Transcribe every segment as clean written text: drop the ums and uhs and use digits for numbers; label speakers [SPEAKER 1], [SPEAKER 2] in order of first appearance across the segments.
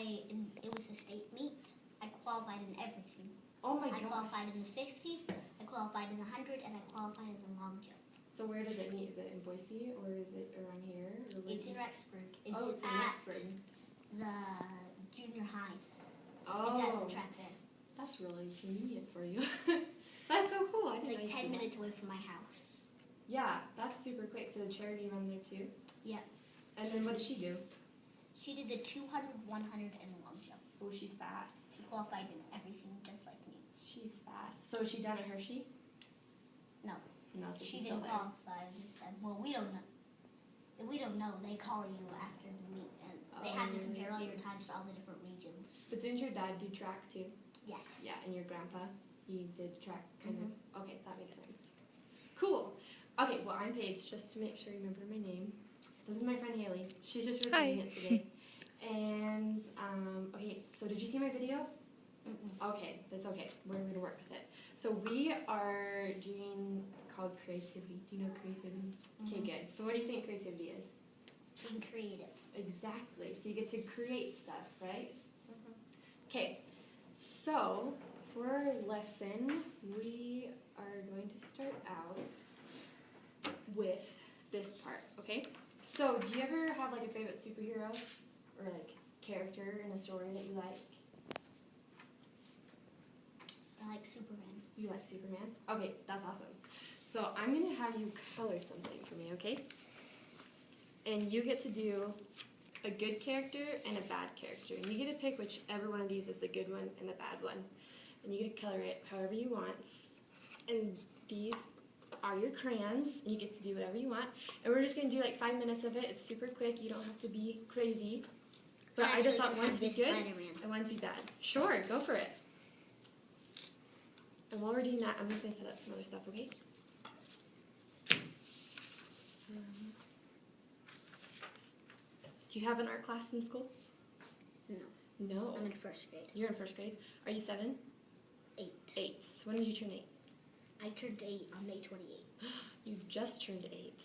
[SPEAKER 1] it was the state meet. I qualified in everything.
[SPEAKER 2] Oh my
[SPEAKER 1] I
[SPEAKER 2] gosh.
[SPEAKER 1] qualified in the 50s, I qualified in the 100, and I qualified in the long jump.
[SPEAKER 2] So where does it meet? Is it in Boise or is it around here?
[SPEAKER 1] It's in Rexburg. It's
[SPEAKER 2] it's in
[SPEAKER 1] at
[SPEAKER 2] Rexburg.
[SPEAKER 1] the junior high.
[SPEAKER 2] Oh.
[SPEAKER 1] It's at the track there.
[SPEAKER 2] That's really convenient for you. That's so cool.
[SPEAKER 1] It's like 10 minutes away from my house.
[SPEAKER 2] Yeah, that's super quick. So the charity run there too?
[SPEAKER 1] Yeah.
[SPEAKER 2] And then what did she do?
[SPEAKER 1] She did the 200, 100, and the long jump.
[SPEAKER 2] Oh, she's fast.
[SPEAKER 1] She qualified in everything just like me.
[SPEAKER 2] She's fast. So is she done at Hershey?
[SPEAKER 1] No.
[SPEAKER 2] No, so
[SPEAKER 1] She
[SPEAKER 2] she's still
[SPEAKER 1] didn't
[SPEAKER 2] there.
[SPEAKER 1] qualify this time. Well, we don't know. We don't know. They call you after the meet, and they have to compare all your times to all the different regions.
[SPEAKER 2] But didn't your dad do track too?
[SPEAKER 1] Yes.
[SPEAKER 2] Yeah, and your grandpa, he did track kind of. Okay, that makes sense. Cool. Okay, well, I'm Paige, just to make sure you remember my name. This is my friend Haley. She's just recording it today. And, okay, so did you see my video? Okay, that's okay. We're going to work with it. So we are doing, it's called creativity. Do you know creativity? Okay, good. So what do you think creativity is?
[SPEAKER 1] Being creative.
[SPEAKER 2] Exactly. So you get to create stuff, right? Okay, so for our lesson, we are going to start out with this part, okay? So do you ever have like a favorite superhero or like character in a story that you like?
[SPEAKER 1] I like Superman.
[SPEAKER 2] You like Superman? Okay, that's awesome. So I'm going to have you color something for me, okay? And you get to do a good character and a bad character. And you get to pick whichever one of these is the good one and the bad one. And you get to color it however you want. And these are your crayons. And you get to do whatever you want. And we're just going to do like 5 minutes of it. It's super quick. You don't have to be crazy. But I just want one to be good and one to be bad. Sure, go for it. And while we're doing that, I'm just going to set up some other stuff, okay? Do you have an art class in school?
[SPEAKER 1] No.
[SPEAKER 2] No?
[SPEAKER 1] I'm in first grade.
[SPEAKER 2] You're in first grade. Are you 7?
[SPEAKER 1] 8.
[SPEAKER 2] 8. When did you turn 8?
[SPEAKER 1] I turned 8 on May 28th.
[SPEAKER 2] You just turned 8.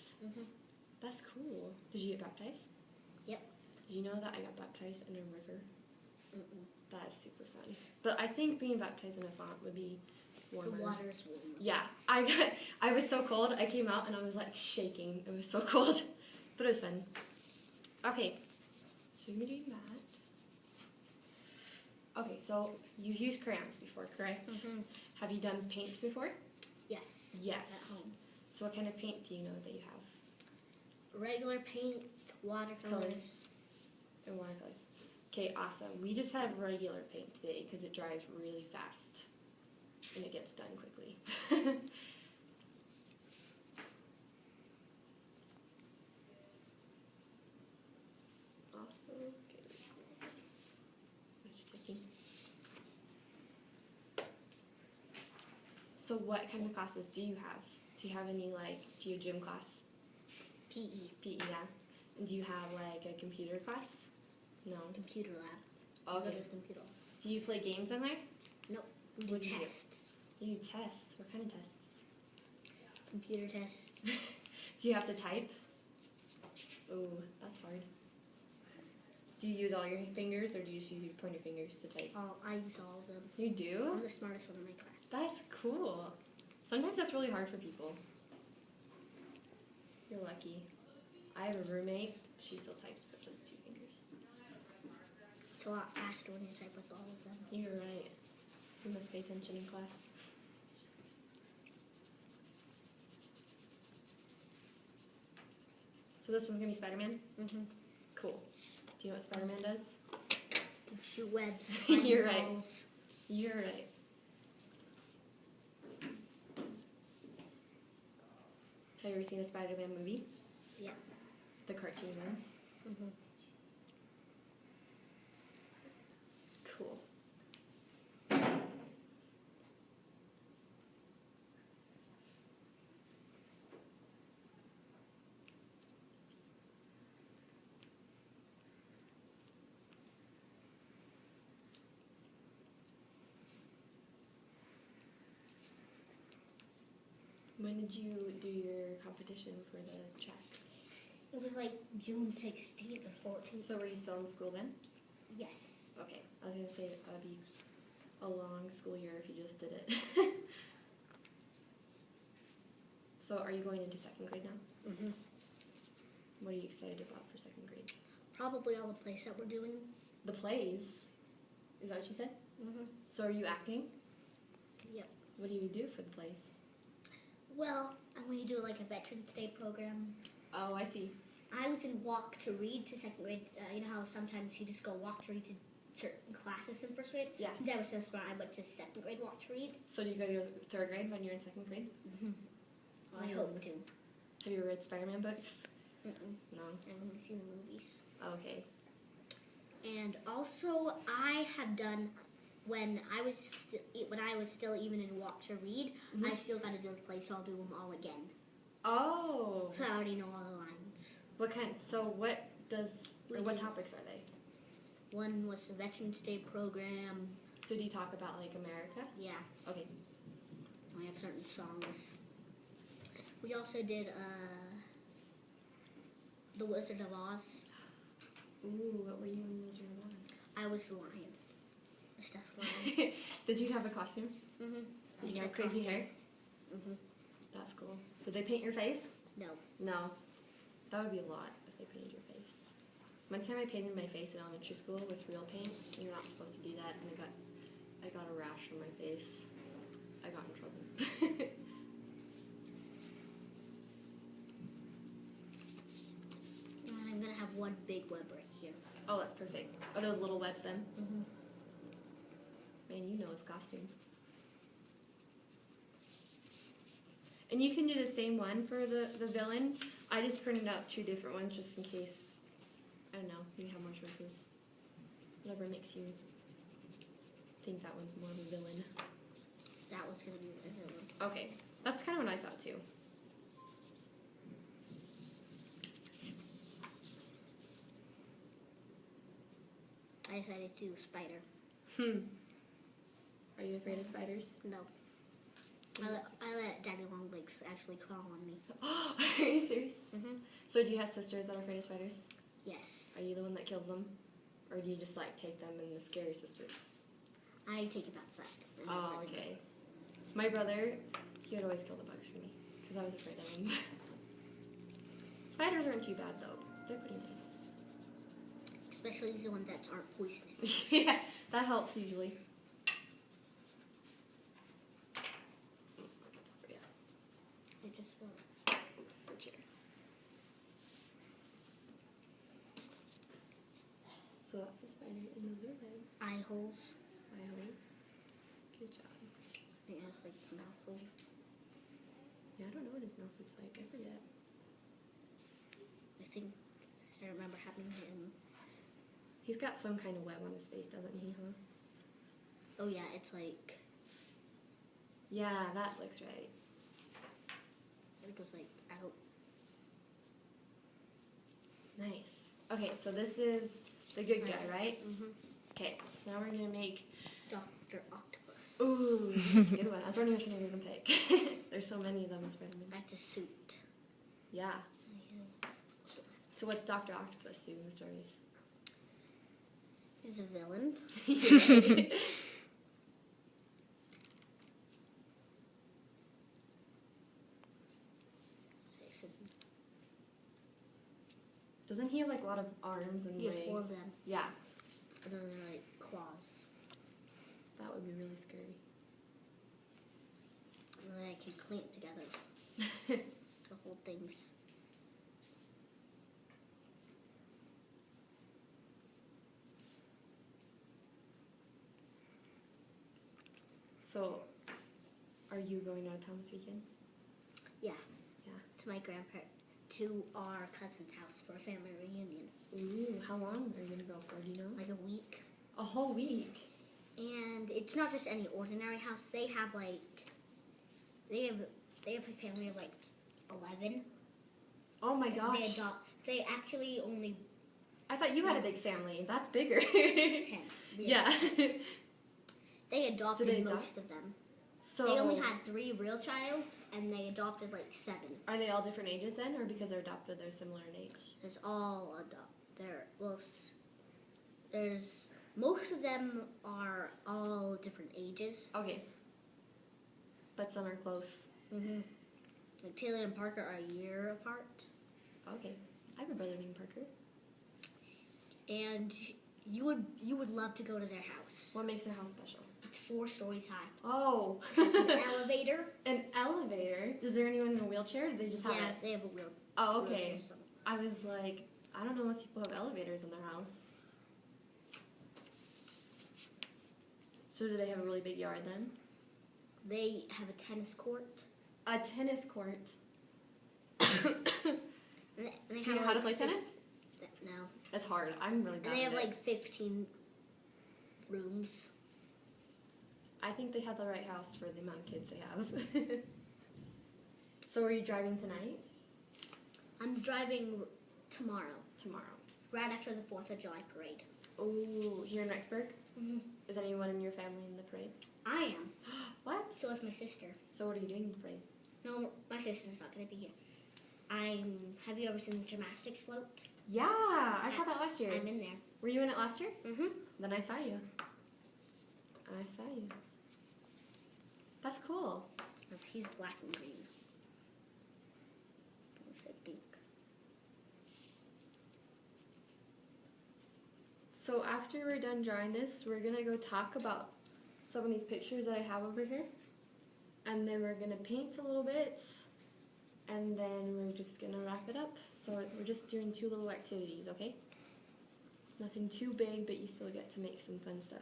[SPEAKER 2] That's cool. Did you get baptized?
[SPEAKER 1] Yep.
[SPEAKER 2] Did you know that I got baptized in a river? That is super fun. But I think being baptized in a font would be warmer.
[SPEAKER 1] The water's warm.
[SPEAKER 2] Yeah. I was so cold. I came out and I was like shaking. It was so cold. But it was fun. Okay. So you're going to be doing that. Okay, so you've used crayons before, correct? Have you done paint before?
[SPEAKER 1] Yes.
[SPEAKER 2] Yes.
[SPEAKER 1] At home.
[SPEAKER 2] So what kind of paint do you know that you have?
[SPEAKER 1] Regular paint, watercolors.
[SPEAKER 2] And watercolors. Okay, awesome. We just have regular paint today because it dries really fast and it gets done quickly. Awesome. Okay. I'm just checking. So what kind of classes do you have? Do you have any do you have gym class?
[SPEAKER 1] PE.
[SPEAKER 2] PE, yeah. And do you have like a computer class? No.
[SPEAKER 1] Computer lab.
[SPEAKER 2] Okay.
[SPEAKER 1] Go to the computer lab.
[SPEAKER 2] Do you play games in there?
[SPEAKER 1] Nope. We do
[SPEAKER 2] What do you do?
[SPEAKER 1] tests.
[SPEAKER 2] You do tests. What kind of tests?
[SPEAKER 1] Computer tests.
[SPEAKER 2] Do you have to type? Oh, that's hard. Do you use all your fingers or do you just use your pointer fingers to type?
[SPEAKER 1] Oh, I use all of them.
[SPEAKER 2] You do?
[SPEAKER 1] I'm the smartest one in my class.
[SPEAKER 2] That's cool. Sometimes that's really hard for people. You're lucky. I have a roommate. She still types with just 2 fingers.
[SPEAKER 1] It's a lot faster when you type with all of them.
[SPEAKER 2] You're right. You must pay attention in class. So this one's going to be Spider-Man? Cool. Do you know what Spider-Man does?
[SPEAKER 1] Shoot webs.
[SPEAKER 2] You're right. You're right. Have you ever seen a Spider-Man movie?
[SPEAKER 1] Yeah.
[SPEAKER 2] The cartoon ones? Cool. When did you do your competition for the track?
[SPEAKER 1] It was like June 16th or 14th.
[SPEAKER 2] So were you still in school then?
[SPEAKER 1] Yes.
[SPEAKER 2] Okay, I was gonna say that would be a long school year if you just did it. So are you going into second grade now?
[SPEAKER 1] Mm-hmm.
[SPEAKER 2] What are you excited about for second grade?
[SPEAKER 1] Probably all the plays that we're doing.
[SPEAKER 2] The plays? Is that what you said?
[SPEAKER 1] Mm-hmm.
[SPEAKER 2] So are you acting?
[SPEAKER 1] Yep.
[SPEAKER 2] What do you do for the plays?
[SPEAKER 1] Well, I'm going to do like a Veterans Day program.
[SPEAKER 2] Oh, I see.
[SPEAKER 1] I was in walk to read to second grade. You know how sometimes you just go walk to read to certain classes in first grade?
[SPEAKER 2] Yeah.
[SPEAKER 1] Since I was so smart, I went to second grade walk to read.
[SPEAKER 2] So do you go to third grade when you're in second grade?
[SPEAKER 1] Mm-hmm. I hope to.
[SPEAKER 2] Have you read Spider-Man books?
[SPEAKER 1] Mm-mm.
[SPEAKER 2] No.
[SPEAKER 1] I've only seen the movies.
[SPEAKER 2] Okay.
[SPEAKER 1] And also, I have done when I was still even in walk to read.
[SPEAKER 2] Mhm.
[SPEAKER 1] I still got to do the play, so I'll do them all again.
[SPEAKER 2] Oh.
[SPEAKER 1] So I already know all the lines.
[SPEAKER 2] What topics are they?
[SPEAKER 1] One was the Veterans Day program.
[SPEAKER 2] So do you talk about like America?
[SPEAKER 1] Yeah.
[SPEAKER 2] Okay.
[SPEAKER 1] We have certain songs. We also did The Wizard of Oz.
[SPEAKER 2] Ooh, what were you in Wizard of Oz?
[SPEAKER 1] I was the lion. The stuffed lion.
[SPEAKER 2] Did you have a costume?
[SPEAKER 1] Mm-hmm.
[SPEAKER 2] Did you have crazy hair?
[SPEAKER 1] Mm-hmm.
[SPEAKER 2] That's cool. Did they paint your face?
[SPEAKER 1] No.
[SPEAKER 2] No. That would be a lot if they painted your face. One time I painted my face in elementary school with real paints. You're not supposed to do that, and I got a rash on my face. I got in trouble.
[SPEAKER 1] And I'm gonna have one big web right here.
[SPEAKER 2] Oh, that's perfect. Are those little webs then?
[SPEAKER 1] Mm-hmm.
[SPEAKER 2] Man, you know it's costume. And you can do the same one for the villain. I just printed out 2 different ones just in case, I don't know, you have more choices. Whatever makes you think that one's more of a villain.
[SPEAKER 1] That one's gonna be the villain.
[SPEAKER 2] Okay, that's kind of what I thought too.
[SPEAKER 1] I decided to do spider.
[SPEAKER 2] Are you afraid of spiders?
[SPEAKER 1] No. I let Daddy Longlegs actually crawl on me.
[SPEAKER 2] Are you serious?
[SPEAKER 1] Mm-hmm.
[SPEAKER 2] So do you have sisters that are afraid of spiders?
[SPEAKER 1] Yes.
[SPEAKER 2] Are you the one that kills them? Or do you just like take them and the scary sisters?
[SPEAKER 1] I take him outside.
[SPEAKER 2] Oh, okay. My brother, he would always kill the bugs for me because I was afraid of them. Spiders aren't too bad though. They're pretty nice.
[SPEAKER 1] Especially the ones that aren't poisonous.
[SPEAKER 2] Yeah, that helps usually. Yeah.
[SPEAKER 1] They just will.
[SPEAKER 2] The chair. So that's a spider, and those are legs.
[SPEAKER 1] Eye holes.
[SPEAKER 2] Eye holes. Good job.
[SPEAKER 1] It has like the mouth hole.
[SPEAKER 2] Yeah, I don't know what his mouth looks like. I forget.
[SPEAKER 1] I remember having him.
[SPEAKER 2] He's got some kind of web on his face, doesn't he, huh?
[SPEAKER 1] Oh yeah, it's like.
[SPEAKER 2] Yeah, that looks right.
[SPEAKER 1] It goes like out.
[SPEAKER 2] Nice. Okay, so this is the good guy, right?
[SPEAKER 1] Mm-hmm.
[SPEAKER 2] Okay, so now we're gonna make.
[SPEAKER 1] Dr. Octopus.
[SPEAKER 2] Ooh, that's a good one. I was wondering which one you're gonna pick. There's so many of them in Spider-Man.
[SPEAKER 1] That's a suit.
[SPEAKER 2] Yeah. So what's Dr. Octopus do in the stories?
[SPEAKER 1] He's a villain.
[SPEAKER 2] Doesn't he have like a lot of arms and
[SPEAKER 1] He has
[SPEAKER 2] legs?
[SPEAKER 1] 4 of them.
[SPEAKER 2] Yeah.
[SPEAKER 1] And then they're like claws.
[SPEAKER 2] That would be really scary.
[SPEAKER 1] And then I can clamp together to hold things.
[SPEAKER 2] So, are you going out of town this weekend?
[SPEAKER 1] Yeah.
[SPEAKER 2] Yeah.
[SPEAKER 1] To my to our cousin's house for a family reunion.
[SPEAKER 2] Ooh, how long are you gonna go for? Do you know?
[SPEAKER 1] Like a week.
[SPEAKER 2] A whole week.
[SPEAKER 1] And it's not just any ordinary house. They have they have a family of like 11.
[SPEAKER 2] Oh my gosh.
[SPEAKER 1] They actually only.
[SPEAKER 2] I thought you had a big family. That's bigger.
[SPEAKER 1] 10.
[SPEAKER 2] Yeah.
[SPEAKER 1] They adopted
[SPEAKER 2] Did they
[SPEAKER 1] most of them.
[SPEAKER 2] So
[SPEAKER 1] They only had 3 real child, and they adopted like 7.
[SPEAKER 2] Are they all different ages then, or because they're adopted, they're similar in age?
[SPEAKER 1] There's all there's Most of them are all different ages.
[SPEAKER 2] Okay. But some are close.
[SPEAKER 1] Mm-hmm. Like Taylor and Parker are a year apart.
[SPEAKER 2] Okay. I have a brother named Parker.
[SPEAKER 1] And you would love to go to their house.
[SPEAKER 2] What makes their house special?
[SPEAKER 1] It's 4 stories high.
[SPEAKER 2] Oh.
[SPEAKER 1] It's an elevator.
[SPEAKER 2] An elevator? Is there anyone in a wheelchair? Or do they just have it?
[SPEAKER 1] They have a wheelchair.
[SPEAKER 2] Oh, okay. I was like, I don't know most people have elevators in their house. So do they have a really big yard then?
[SPEAKER 1] They have a tennis court.
[SPEAKER 2] A tennis court.
[SPEAKER 1] And they
[SPEAKER 2] Do you know how to play tennis?
[SPEAKER 1] No.
[SPEAKER 2] It's hard. I'm really bad
[SPEAKER 1] And they have
[SPEAKER 2] at it.
[SPEAKER 1] like 15 rooms.
[SPEAKER 2] I think they have the right house for the amount of kids they have. So are you driving tonight?
[SPEAKER 1] I'm driving tomorrow,
[SPEAKER 2] Tomorrow.
[SPEAKER 1] right after the 4th of July parade.
[SPEAKER 2] Oh, here in Rexburg?
[SPEAKER 1] Mm-hmm.
[SPEAKER 2] Is anyone in your family in the parade?
[SPEAKER 1] I am.
[SPEAKER 2] What?
[SPEAKER 1] So is my sister.
[SPEAKER 2] So what are you doing in the parade?
[SPEAKER 1] No, my sister's not going to be here. Have you ever seen the gymnastics float?
[SPEAKER 2] Yeah, I saw that last year.
[SPEAKER 1] I'm in there.
[SPEAKER 2] Were you in it last year?
[SPEAKER 1] Mm-hmm.
[SPEAKER 2] Then I saw you. I saw you. That's cool.
[SPEAKER 1] He's black and green. I think.
[SPEAKER 2] So after we're done drawing this, we're going to go talk about some of these pictures that I have over here. And then we're going to paint a little bit. And then we're just going to wrap it up. So we're just doing 2 little activities, okay? Nothing too big, but you still get to make some fun stuff.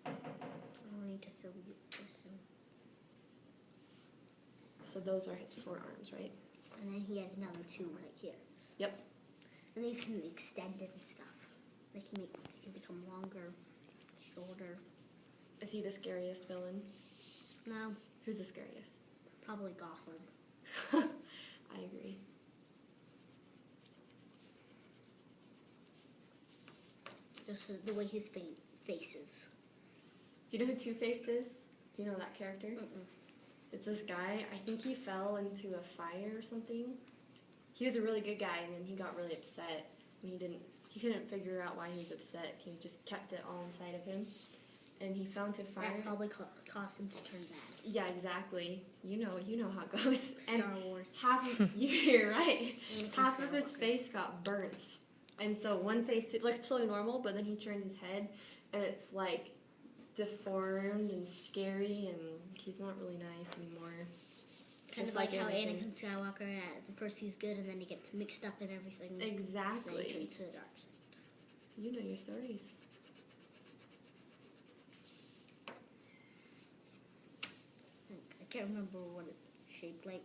[SPEAKER 1] I'll need to fill this in.
[SPEAKER 2] So those are his forearms, right?
[SPEAKER 1] And then he has another 2 right here.
[SPEAKER 2] Yep.
[SPEAKER 1] And these can extend and stuff. They can become longer, shorter.
[SPEAKER 2] Is he the scariest villain?
[SPEAKER 1] No,
[SPEAKER 2] Who's the scariest?
[SPEAKER 1] probably Gotham.
[SPEAKER 2] I agree.
[SPEAKER 1] Just the way his face is.
[SPEAKER 2] Do you know who Two-Faced is? Do you know that character?
[SPEAKER 1] Mm-mm.
[SPEAKER 2] It's this guy, I think he fell into a fire or something. He was a really good guy, and then he got really upset. And he couldn't figure out why he was upset. He just kept it all inside of him. And he fell into fire.
[SPEAKER 1] That probably caused him to turn bad.
[SPEAKER 2] Yeah, exactly. You know how it goes. And
[SPEAKER 1] Star Wars.
[SPEAKER 2] you're right.
[SPEAKER 1] Anakin
[SPEAKER 2] Half of his
[SPEAKER 1] Skywalker.
[SPEAKER 2] face got burnt. And so one face, it looks totally normal, but then he turns his head, and it's like deformed and scary, and he's not really nice anymore.
[SPEAKER 1] Kind
[SPEAKER 2] Just
[SPEAKER 1] of like how
[SPEAKER 2] everything.
[SPEAKER 1] Anakin Skywalker, at first he's good, and then he gets mixed up in everything. Then he
[SPEAKER 2] Exactly.
[SPEAKER 1] turns to the dark side.
[SPEAKER 2] You know your stories.
[SPEAKER 1] I can't remember what it's shaped like.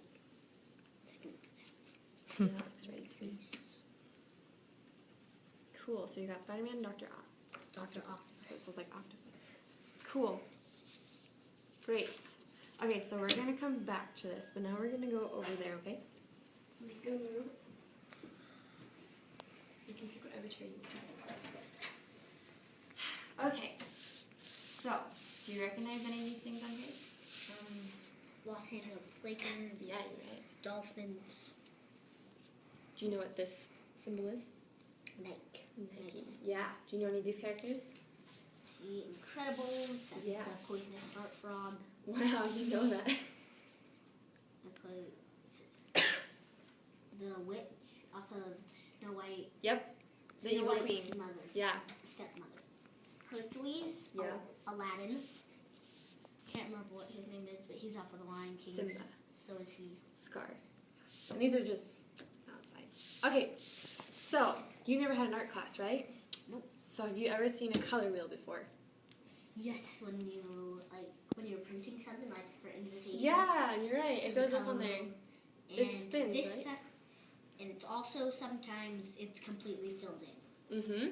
[SPEAKER 2] Yeah, that looks right. Cool. So you got Spider-Man and Dr.
[SPEAKER 1] Dr.
[SPEAKER 2] It
[SPEAKER 1] Octopus.
[SPEAKER 2] feels like octopus. Cool. Great. Okay, so we're going to come back to this, but now we're going to go over there, okay? You can pick whatever chair you want. Okay. So, do you recognize any of these things on here?
[SPEAKER 1] Los Angeles Lakers.
[SPEAKER 2] Yeah, you're right.
[SPEAKER 1] Dolphins.
[SPEAKER 2] Do you know what this symbol is?
[SPEAKER 1] Nike.
[SPEAKER 2] Yeah. Do you know any of these characters?
[SPEAKER 1] The Incredibles. That's
[SPEAKER 2] Yeah.
[SPEAKER 1] the poisonous dart frog.
[SPEAKER 2] Wow, you know that.
[SPEAKER 1] That's the witch off of Snow White.
[SPEAKER 2] Yep. The
[SPEAKER 1] Snow
[SPEAKER 2] evil
[SPEAKER 1] White's
[SPEAKER 2] queen.
[SPEAKER 1] mother.
[SPEAKER 2] Yeah.
[SPEAKER 1] Stepmother. Hercules.
[SPEAKER 2] Yeah.
[SPEAKER 1] Aladdin. Can't remember what his name is, but he's off of the Lion King.
[SPEAKER 2] Simba.
[SPEAKER 1] So is he.
[SPEAKER 2] Scar. And these are just outside. Okay, so you never had an art class, right?
[SPEAKER 1] Nope.
[SPEAKER 2] So have you ever seen a color wheel before?
[SPEAKER 1] Yes, when you're printing something like for invitation.
[SPEAKER 2] Yeah, you're right. It
[SPEAKER 1] There's
[SPEAKER 2] goes
[SPEAKER 1] a
[SPEAKER 2] up on
[SPEAKER 1] color
[SPEAKER 2] there.
[SPEAKER 1] wheel.
[SPEAKER 2] It
[SPEAKER 1] And
[SPEAKER 2] spins,
[SPEAKER 1] this
[SPEAKER 2] right?
[SPEAKER 1] and it's also sometimes it's completely filled in.
[SPEAKER 2] Mm-hmm.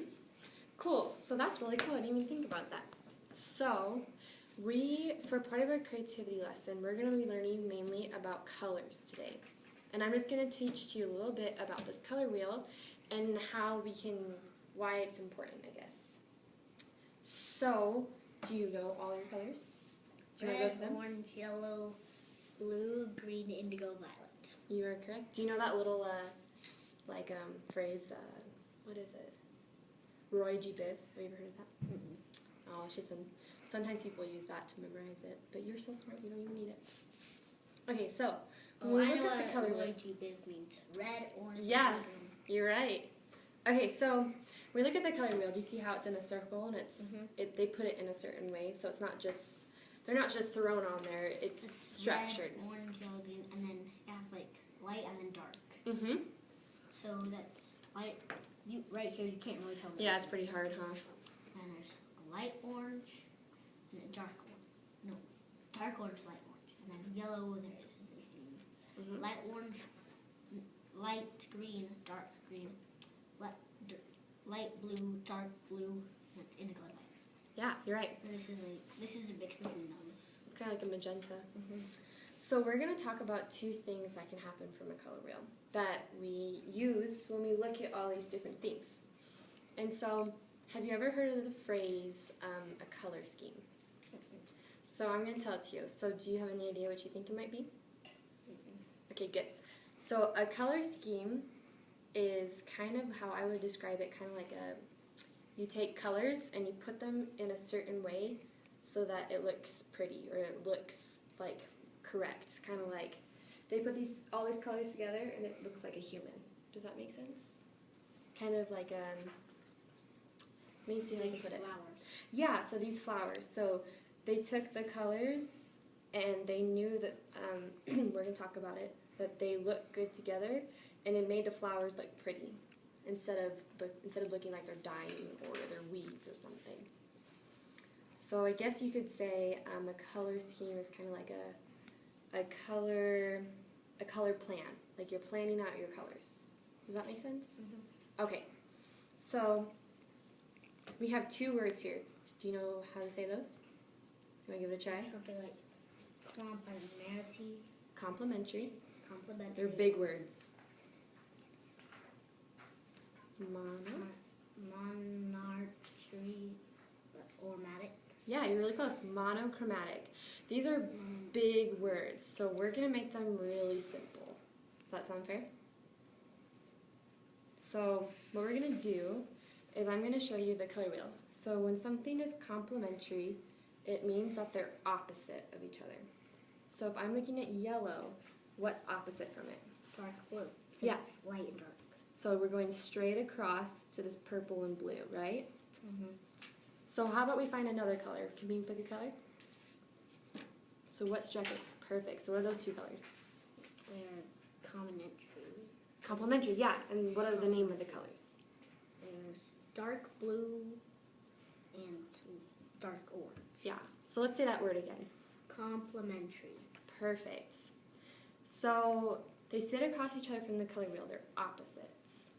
[SPEAKER 2] Cool. So that's really cool. I didn't even think about that. So for part of our creativity lesson, we're going to be learning mainly about colors today. And I'm just going to teach you a little bit about this color wheel and why it's important, I guess. So Do you know all your colors? Do you want to go
[SPEAKER 1] Red,
[SPEAKER 2] through them?
[SPEAKER 1] orange, yellow, blue, green, indigo, violet.
[SPEAKER 2] You are correct. Do you know that little phrase? What is it? Roy G. Biv. Have you ever heard of that?
[SPEAKER 1] Mm-mm.
[SPEAKER 2] Oh, it's just sometimes people use that to memorize it, but you're so smart, you don't even need it. Okay, so when we
[SPEAKER 1] I
[SPEAKER 2] look
[SPEAKER 1] know
[SPEAKER 2] at the
[SPEAKER 1] what
[SPEAKER 2] color
[SPEAKER 1] Roy
[SPEAKER 2] wheel,
[SPEAKER 1] G. Biv means. Red, orange,
[SPEAKER 2] Yeah.
[SPEAKER 1] and green.
[SPEAKER 2] you're right. Okay, so we look at the color wheel. Do you see how it's in a circle and it's they put it in a certain way, so it's not just they're not just thrown on there. It's structured.
[SPEAKER 1] Red, orange, yellow, green, and then it has like light and then dark.
[SPEAKER 2] Mhm.
[SPEAKER 1] So that light, right here, you can't really tell. the
[SPEAKER 2] Yeah, it's pretty
[SPEAKER 1] difference.
[SPEAKER 2] hard, huh?
[SPEAKER 1] And there's a light orange and a dark orange. No, dark orange, light orange, and then yellow. There isn't anything.
[SPEAKER 2] Mhm.
[SPEAKER 1] Light orange, light green, dark green, light blue, dark blue, and indigo and violet.
[SPEAKER 2] Yeah, you're right.
[SPEAKER 1] And this is a mix between those.
[SPEAKER 2] It's kind of like a magenta. So we're going to talk about two things that can happen from a color wheel that we use when we look at all these different things. And so, have you ever heard of the phrase a color scheme? So I'm going to tell it to you. So do you have any idea what you think it might be? Okay, good. So a color scheme is kind of how I would describe it, kind of like you take colors and you put them in a certain way so that it looks pretty or it looks like correct. Kind of like they put all these colors together and it looks like a human. Does that make sense? Kind of like let me see how I can put it.
[SPEAKER 1] Flowers.
[SPEAKER 2] Yeah, so these flowers. So they took the colors and they knew that we're gonna talk about it, that they look good together, and it made the flowers look pretty instead of looking like they're dying or they're weeds or something. So I guess you could say a color scheme is kind of like a color plan, like you're planning out your colors. Does that make sense? Okay, so we have two words here. Do you know how to say those? You want to give it a try?
[SPEAKER 1] Something like complementarity.
[SPEAKER 2] Complementary.
[SPEAKER 1] Complementary.
[SPEAKER 2] They're big words.
[SPEAKER 1] Monarchy or matic.
[SPEAKER 2] Yeah, you're really close. Monochromatic. These are big words, so we're going to make them really simple. Does that sound fair? So what we're going to do is I'm going to show you the color wheel. So when something is complementary, it means that they're opposite of each other. So if I'm looking at yellow, what's opposite from it?
[SPEAKER 1] Dark blue. So
[SPEAKER 2] Yeah.
[SPEAKER 1] it's light and dark.
[SPEAKER 2] So we're going straight across to this purple and blue, right? So how about we find another color? Can we pick a color? So what's jacket? Perfect. So what are those two colors?
[SPEAKER 1] They're complementary.
[SPEAKER 2] Complementary, yeah. And what are the name of the colors?
[SPEAKER 1] There's dark blue and dark orange.
[SPEAKER 2] Yeah. So let's say that word again.
[SPEAKER 1] Complementary.
[SPEAKER 2] Perfect. So they sit across each other from the color wheel. They're opposites.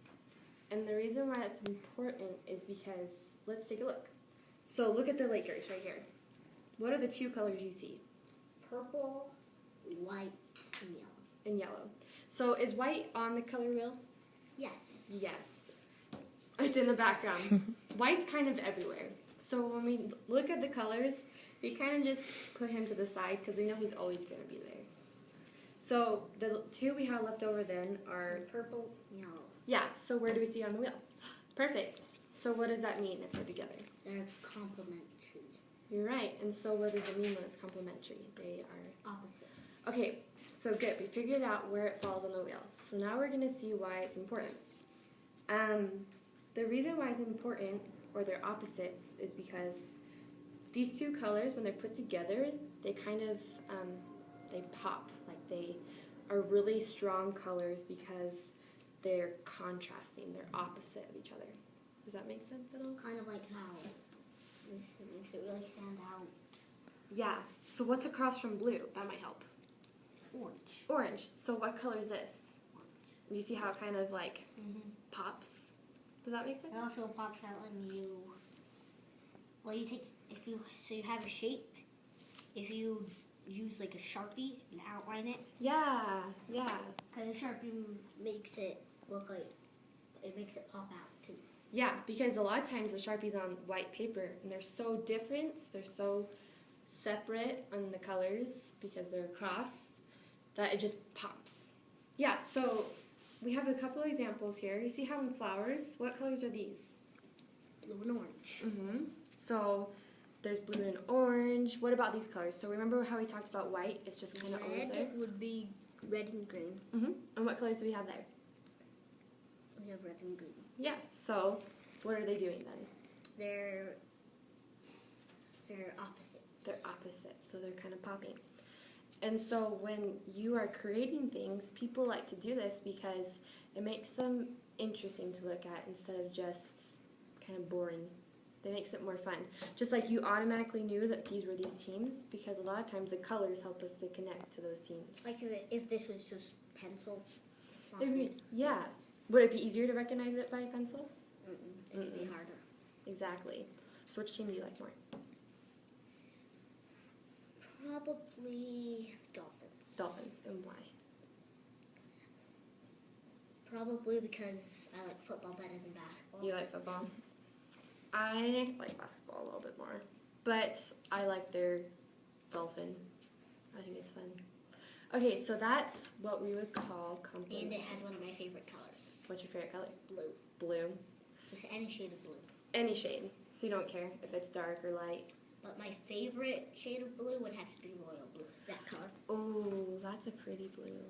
[SPEAKER 2] And the reason why that's important is because, let's take a look. So look at the Lakers right here. What are the two colors you see?
[SPEAKER 1] Purple, white, and yellow.
[SPEAKER 2] And yellow. So is white on the color wheel?
[SPEAKER 1] Yes.
[SPEAKER 2] Yes. It's in the background. White's kind of everywhere. So when we look at the colors, we kind of just put him to the side because we know he's always going to be there. So the two we have left over then are...
[SPEAKER 1] Purple, yellow.
[SPEAKER 2] Yeah, so where do we see on the wheel? Perfect. So what does that mean if they're together?
[SPEAKER 1] They're complementary.
[SPEAKER 2] You're right. And so what does it mean when it's complementary? They are...
[SPEAKER 1] Opposites.
[SPEAKER 2] Okay, so good. We figured out where it falls on the wheel. So now we're going to see why it's important. The reason why it's important, or they're opposites, is because these two colors, when they're put together, they kind of, they pop. Like they are really strong colors because they're contrasting. They're opposite of each other. Does that make sense at all?
[SPEAKER 1] Kind of like how this makes it really stand out.
[SPEAKER 2] Yeah. So what's across from blue? That might help.
[SPEAKER 1] Orange.
[SPEAKER 2] Orange. So what color is this?
[SPEAKER 1] Orange.
[SPEAKER 2] You see how it kind of like pops? Does that make sense?
[SPEAKER 1] It also pops out when you, well, you have a shape. If you use like a Sharpie and outline it.
[SPEAKER 2] Yeah, yeah.
[SPEAKER 1] Because a Sharpie makes it look like, it makes it pop out too.
[SPEAKER 2] Yeah, because a lot of times the Sharpie's on white paper and they're so different, they're so separate on the colors because they're across that it just pops. Yeah, so we have a couple examples here. You see how in flowers, what colors are these?
[SPEAKER 1] Blue and orange.
[SPEAKER 2] Mm-hmm. So there's blue and orange. What about these colors? So remember how we talked about white? It's just kind of always there.
[SPEAKER 1] Red would be red and green.
[SPEAKER 2] Mm-hmm. And what colors do we have there?
[SPEAKER 1] We have red and green.
[SPEAKER 2] Yeah, so what are they doing then?
[SPEAKER 1] They're opposites.
[SPEAKER 2] They're opposites, so they're kind of popping. And so when you are creating things, people like to do this because it makes them interesting to look at instead of just kind of boring. It makes it more fun. Just like you automatically knew that these were these teams because a lot of times the colors help us to connect to those teams.
[SPEAKER 1] Like if this was just pencil.
[SPEAKER 2] Yeah. Would it be easier to recognize it by pencil?
[SPEAKER 1] It would be harder.
[SPEAKER 2] Exactly. So which team do you like more?
[SPEAKER 1] Probably Dolphins.
[SPEAKER 2] Dolphins. And why?
[SPEAKER 1] Probably because I like football better than basketball.
[SPEAKER 2] You like football? I like basketball a little bit more. But I like their Dolphin. I think it's fun. Okay, so that's what we would call complementary.
[SPEAKER 1] And it has one of my favorite colors.
[SPEAKER 2] What's your favorite color?
[SPEAKER 1] Blue.
[SPEAKER 2] Blue.
[SPEAKER 1] Just any shade of blue.
[SPEAKER 2] Any shade. So you don't care if it's dark or light.
[SPEAKER 1] But my favorite shade of blue would have to be royal blue. That color.
[SPEAKER 2] Oh, that's a pretty blue.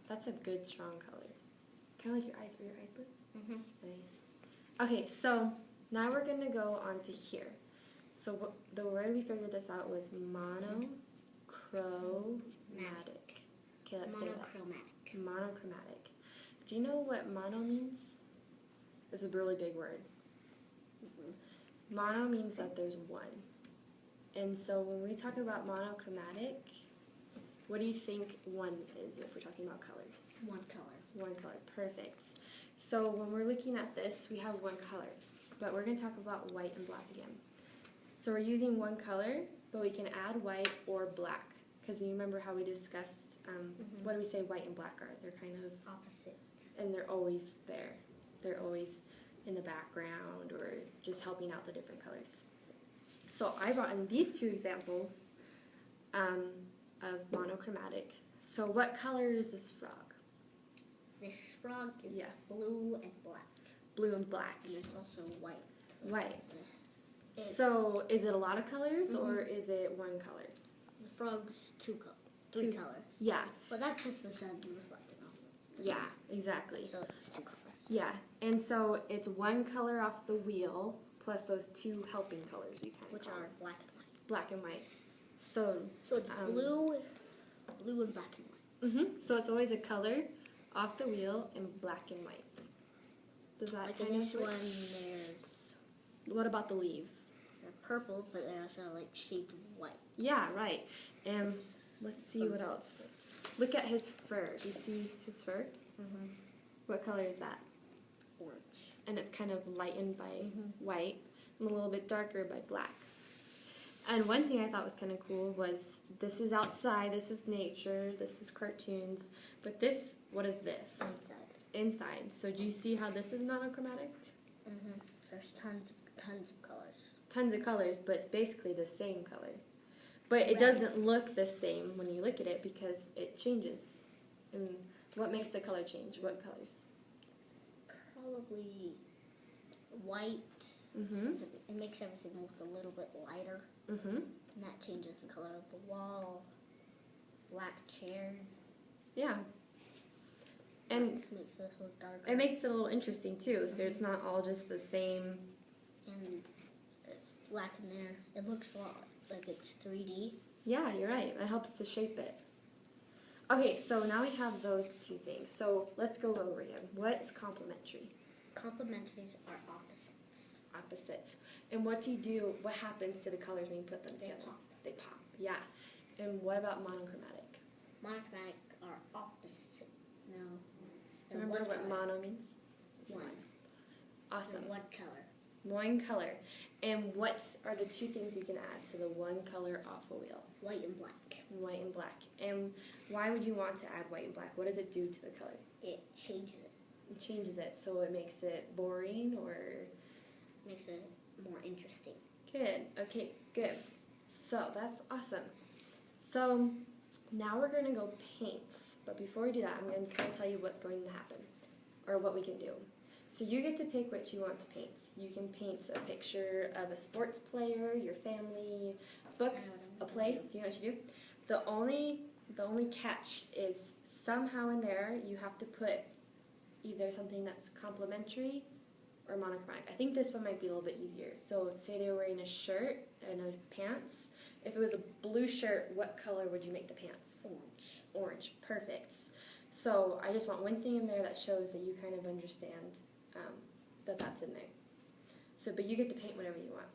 [SPEAKER 2] That's a good, strong color. Kind of like your eyes. Are your eyes blue?
[SPEAKER 1] Mm-hmm.
[SPEAKER 2] Nice. Okay, so now we're going to go on to here. So the word we figured this out was monochromatic. Okay, let's say that. Monochromatic. Do you know what mono means? It's a really big word. Mm-hmm. Mono means that there's one. And so when we talk about monochromatic, what do you think one is if we're talking about colors?
[SPEAKER 1] One color.
[SPEAKER 2] One color, perfect. So when we're looking at this, we have one color, but we're going to talk about white and black again. So we're using one color, but we can add white or black. Because you remember how we discussed, what do we say white and black are? They're kind of
[SPEAKER 1] opposite. And
[SPEAKER 2] they're always there. They're always in the background or just helping out the different colors. So I brought in these two examples of monochromatic. So what color is this frog?
[SPEAKER 1] This frog is
[SPEAKER 2] Yeah.
[SPEAKER 1] blue and black.
[SPEAKER 2] Blue and black.
[SPEAKER 1] And there's also white.
[SPEAKER 2] White. So is it a lot of colors or is it one color?
[SPEAKER 1] The frog's three colors.
[SPEAKER 2] Yeah.
[SPEAKER 1] But that's just the sun reflecting off it.
[SPEAKER 2] Yeah, exactly.
[SPEAKER 1] So it's two colors.
[SPEAKER 2] Yeah, and so it's one color off the wheel plus those two helping colors you kind of
[SPEAKER 1] which
[SPEAKER 2] call
[SPEAKER 1] are
[SPEAKER 2] it.
[SPEAKER 1] black and white.
[SPEAKER 2] Black and white. So
[SPEAKER 1] it's blue and black and white.
[SPEAKER 2] So it's always a color off the wheel and black and white. Does that
[SPEAKER 1] like
[SPEAKER 2] kind
[SPEAKER 1] in
[SPEAKER 2] of
[SPEAKER 1] this
[SPEAKER 2] work?
[SPEAKER 1] one, there's
[SPEAKER 2] What about the leaves?
[SPEAKER 1] they're purple, but they're also like shades of white.
[SPEAKER 2] Yeah, right. And let's see what else. Look at his fur. Do you see his fur?
[SPEAKER 1] Mm-hmm.
[SPEAKER 2] What color is that?
[SPEAKER 1] Orange.
[SPEAKER 2] And it's kind of lightened by white and a little bit darker by black. And one thing I thought was kind of cool was this is outside, this is nature, this is cartoons, but this, what is this? Inside. So do you see how this is monochromatic?
[SPEAKER 1] Mm-hmm. There's tons of colors.
[SPEAKER 2] Tons of colors, but it's basically the same color. But it doesn't look the same when you look at it because it changes. And what makes the color change? What colors?
[SPEAKER 1] Probably white. Since it makes everything look a little bit lighter. And that changes the color of the wall. Black chairs.
[SPEAKER 2] Yeah. And
[SPEAKER 1] it makes this look darker.
[SPEAKER 2] It makes it a little interesting too, so it's not all just the same.
[SPEAKER 1] And it's black in there. It looks a lot like it's 3D.
[SPEAKER 2] Yeah, you're right. It helps to shape it. Okay, so now we have those two things. So let's go over again. What's complementary?
[SPEAKER 1] Complementaries are opposites.
[SPEAKER 2] Opposites. And what do you do? What happens to the colors when you put them together?
[SPEAKER 1] Pop.
[SPEAKER 2] They pop. Yeah. And what about monochromatic?
[SPEAKER 1] Monochromatic are opposite. No.
[SPEAKER 2] Remember what mono means?
[SPEAKER 1] One.
[SPEAKER 2] Awesome.
[SPEAKER 1] One color.
[SPEAKER 2] One color. And what are the two things you can add to the one color off a wheel?
[SPEAKER 1] White and black.
[SPEAKER 2] White and black. And why would you want to add white and black? What does it do to the color?
[SPEAKER 1] It changes it.
[SPEAKER 2] It changes it, so it makes it boring or...
[SPEAKER 1] Makes it more interesting.
[SPEAKER 2] Good. Okay, good. So that's awesome. So now we're going to go paint. But before we do that, I'm going to kind of tell you what's going to happen or what we can do. So you get to pick what you want to paint. You can paint a picture of a sports player, your family, a book, a play. Do you know what you do? The only catch is somehow in there you have to put either something that's complementary or monochromatic. I think this one might be a little bit easier. So say they were wearing a shirt and a pants. If it was a blue shirt, what color would you make the pants?
[SPEAKER 1] Orange.
[SPEAKER 2] Orange. Perfect. So I just want one thing in there that shows that you kind of understand that that's in there. So, but you get to paint whatever you want.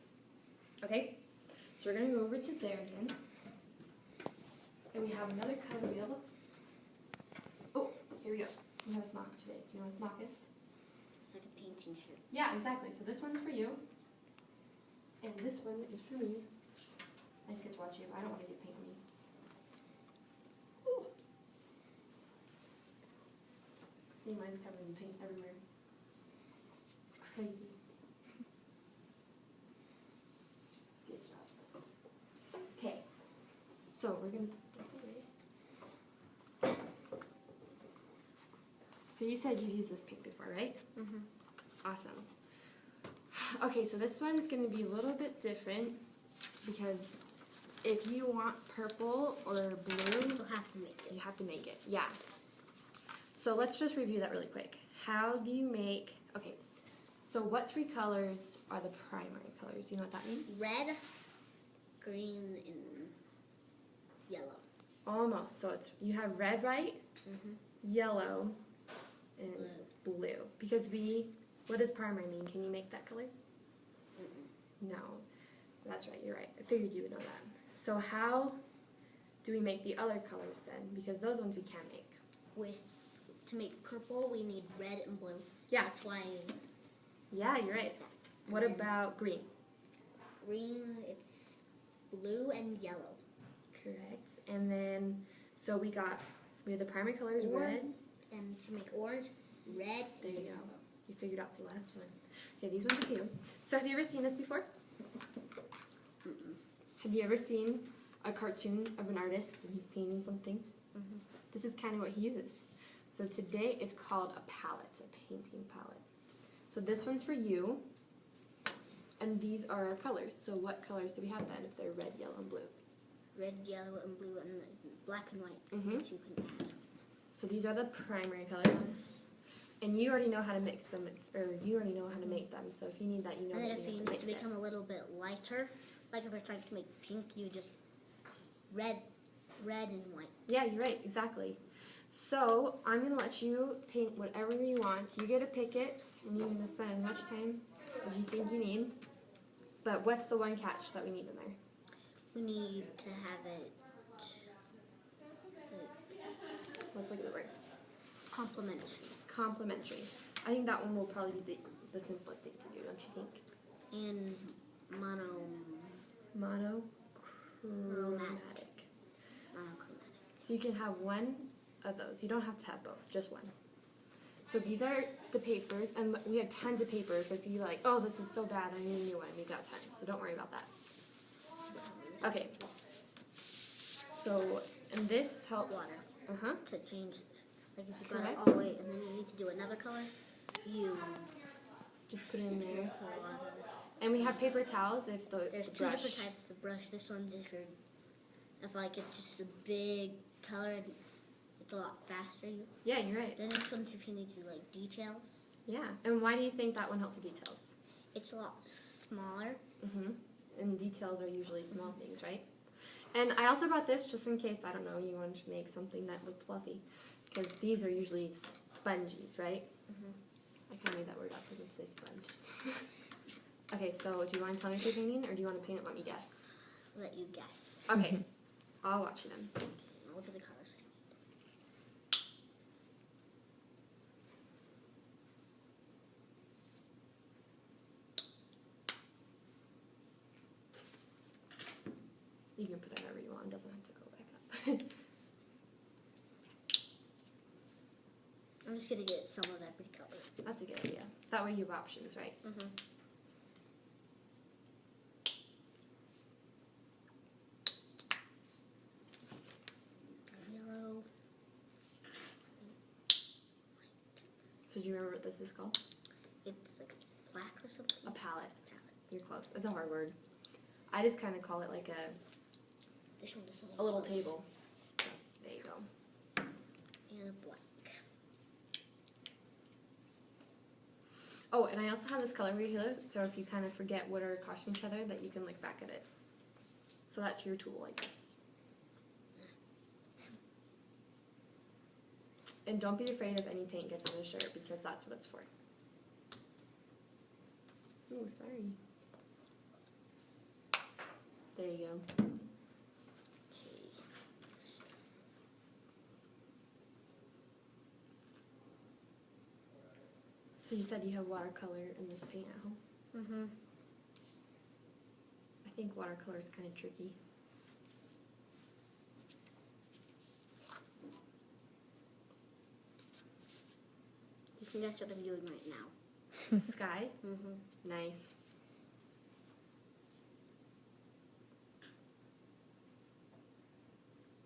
[SPEAKER 2] Okay? So we're going to go over to there again. And we have another color wheel. Oh, here we go. We have a smock today. Do you know what a smock is?
[SPEAKER 1] It's like a painting shirt.
[SPEAKER 2] Yeah, exactly. So this one's for you. And this one is for me. I just get to watch you. I don't want to get paint on me. Ooh. See, mine's covered in paint everywhere. It's crazy. Good job. Okay. So we're going to put this away. So you said you used this paint before, right?
[SPEAKER 1] Mm-hmm.
[SPEAKER 2] Awesome. Okay, so this one's going to be a little bit different because if you want purple or blue,
[SPEAKER 1] You'll have to make it.
[SPEAKER 2] you have to make it. Yeah. So let's just review that really quick. How do you make... Okay, so what three colors are the primary colors? You know what that means?
[SPEAKER 1] Red, green, and yellow.
[SPEAKER 2] Almost. So it's you have red, right?
[SPEAKER 1] Mm-hmm.
[SPEAKER 2] Yellow, and blue. Because what does primary mean? Can you make that color?
[SPEAKER 1] Mm-mm.
[SPEAKER 2] No. That's right, you're right. I figured you would know that. So how do we make the other colors then? Because those ones we can't make.
[SPEAKER 1] To make purple, we need red and blue.
[SPEAKER 2] Yeah.
[SPEAKER 1] That's why
[SPEAKER 2] Yeah, you're right. What
[SPEAKER 1] And then-
[SPEAKER 2] about green?
[SPEAKER 1] green, it's blue and yellow.
[SPEAKER 2] Correct. And then, so we have the primary colors red.
[SPEAKER 1] And to make orange, red,
[SPEAKER 2] There you
[SPEAKER 1] and
[SPEAKER 2] go.
[SPEAKER 1] yellow.
[SPEAKER 2] You figured out the last one. Okay, these ones are you. So have you ever seen this before?
[SPEAKER 1] Mm-mm.
[SPEAKER 2] Have you ever seen a cartoon of an artist and he's painting something?
[SPEAKER 1] Mm-hmm.
[SPEAKER 2] This is kind of what he uses. So today it's called a palette, a painting palette. So this one's for you, and these are our colors. So what colors do we have then if they're red, yellow, and blue?
[SPEAKER 1] Red, yellow, and blue, and black and white,
[SPEAKER 2] Mhm.
[SPEAKER 1] which you can add.
[SPEAKER 2] So these are the primary colors. And you already know how to mix them, or you already know how to make them. So if you need that, you know
[SPEAKER 1] And
[SPEAKER 2] that
[SPEAKER 1] then
[SPEAKER 2] you
[SPEAKER 1] if you
[SPEAKER 2] have to
[SPEAKER 1] need
[SPEAKER 2] mix
[SPEAKER 1] to
[SPEAKER 2] it.
[SPEAKER 1] become a little bit lighter, like if we're trying to make pink, you just red and white.
[SPEAKER 2] Yeah, you're right, exactly. So I'm going to let you paint whatever you want. You get to pick it, and you can just spend as much time as you think you need. But what's the one catch that we need in there?
[SPEAKER 1] We need to have it
[SPEAKER 2] Let's look at the word.
[SPEAKER 1] complementary
[SPEAKER 2] Complementary. I think that one will probably be the simplest thing to do, don't you think?
[SPEAKER 1] and
[SPEAKER 2] Monochromatic.
[SPEAKER 1] monochromatic.
[SPEAKER 2] So you can have one of those. You don't have to have both, just one. So these are the papers, and we have tons of papers. If you like, oh, this is so bad, I need a new one, we got tons. So don't worry about that. Okay. So, and this helps.
[SPEAKER 1] Water.
[SPEAKER 2] Uh-huh.
[SPEAKER 1] To change, like if you got it
[SPEAKER 2] Correct.
[SPEAKER 1] all the way and then you need to do another color, you
[SPEAKER 2] Just put it in there.
[SPEAKER 1] put water.
[SPEAKER 2] And we have paper towels if
[SPEAKER 1] There's
[SPEAKER 2] the
[SPEAKER 1] two
[SPEAKER 2] brush.
[SPEAKER 1] different types of brush. This one's if like it's just a big color, it's a lot faster.
[SPEAKER 2] Yeah, you're right.
[SPEAKER 1] Then this one's if you need to like details.
[SPEAKER 2] Yeah. And why do you think that one helps with details?
[SPEAKER 1] It's a lot smaller.
[SPEAKER 2] Mm-hmm. And details are usually small things, right? And I also brought this just in case, I don't know, you wanted to make something that looked fluffy. Because these are usually sponges, right?
[SPEAKER 1] Mm-hmm.
[SPEAKER 2] I kind of made that word up. I didn't say sponge. Okay, so do you want to tell me if you're painting, or do you want to paint it and let me guess?
[SPEAKER 1] Let you guess.
[SPEAKER 2] Okay. I'll watch you then.
[SPEAKER 1] Okay, now look at the colors.
[SPEAKER 2] You can put it wherever you want. It doesn't have to go back up.
[SPEAKER 1] I'm just gonna get some of every color.
[SPEAKER 2] That's a good idea. That way you have options, right?
[SPEAKER 1] Mm-hmm. Yellow.
[SPEAKER 2] So do you remember what this is called?
[SPEAKER 1] It's like black or something.
[SPEAKER 2] A palette. You're close. It's a hard word. I just kind of call it like
[SPEAKER 1] This one is
[SPEAKER 2] a little table. There you go.
[SPEAKER 1] And black.
[SPEAKER 2] Oh, and I also have this color wheel here, so if you kind of forget what are across from each other, that you can look back at it. So that's your tool, I guess. And don't be afraid if any paint gets on the shirt, because that's what it's for. Ooh, sorry. There you go.
[SPEAKER 1] Okay.
[SPEAKER 2] So you said you have watercolor in this paint at home?
[SPEAKER 1] Mm-hmm.
[SPEAKER 2] I think watercolor is kind of tricky.
[SPEAKER 1] You can guess what I'm doing right now.
[SPEAKER 2] Sky?
[SPEAKER 1] Mm-hmm.
[SPEAKER 2] Nice.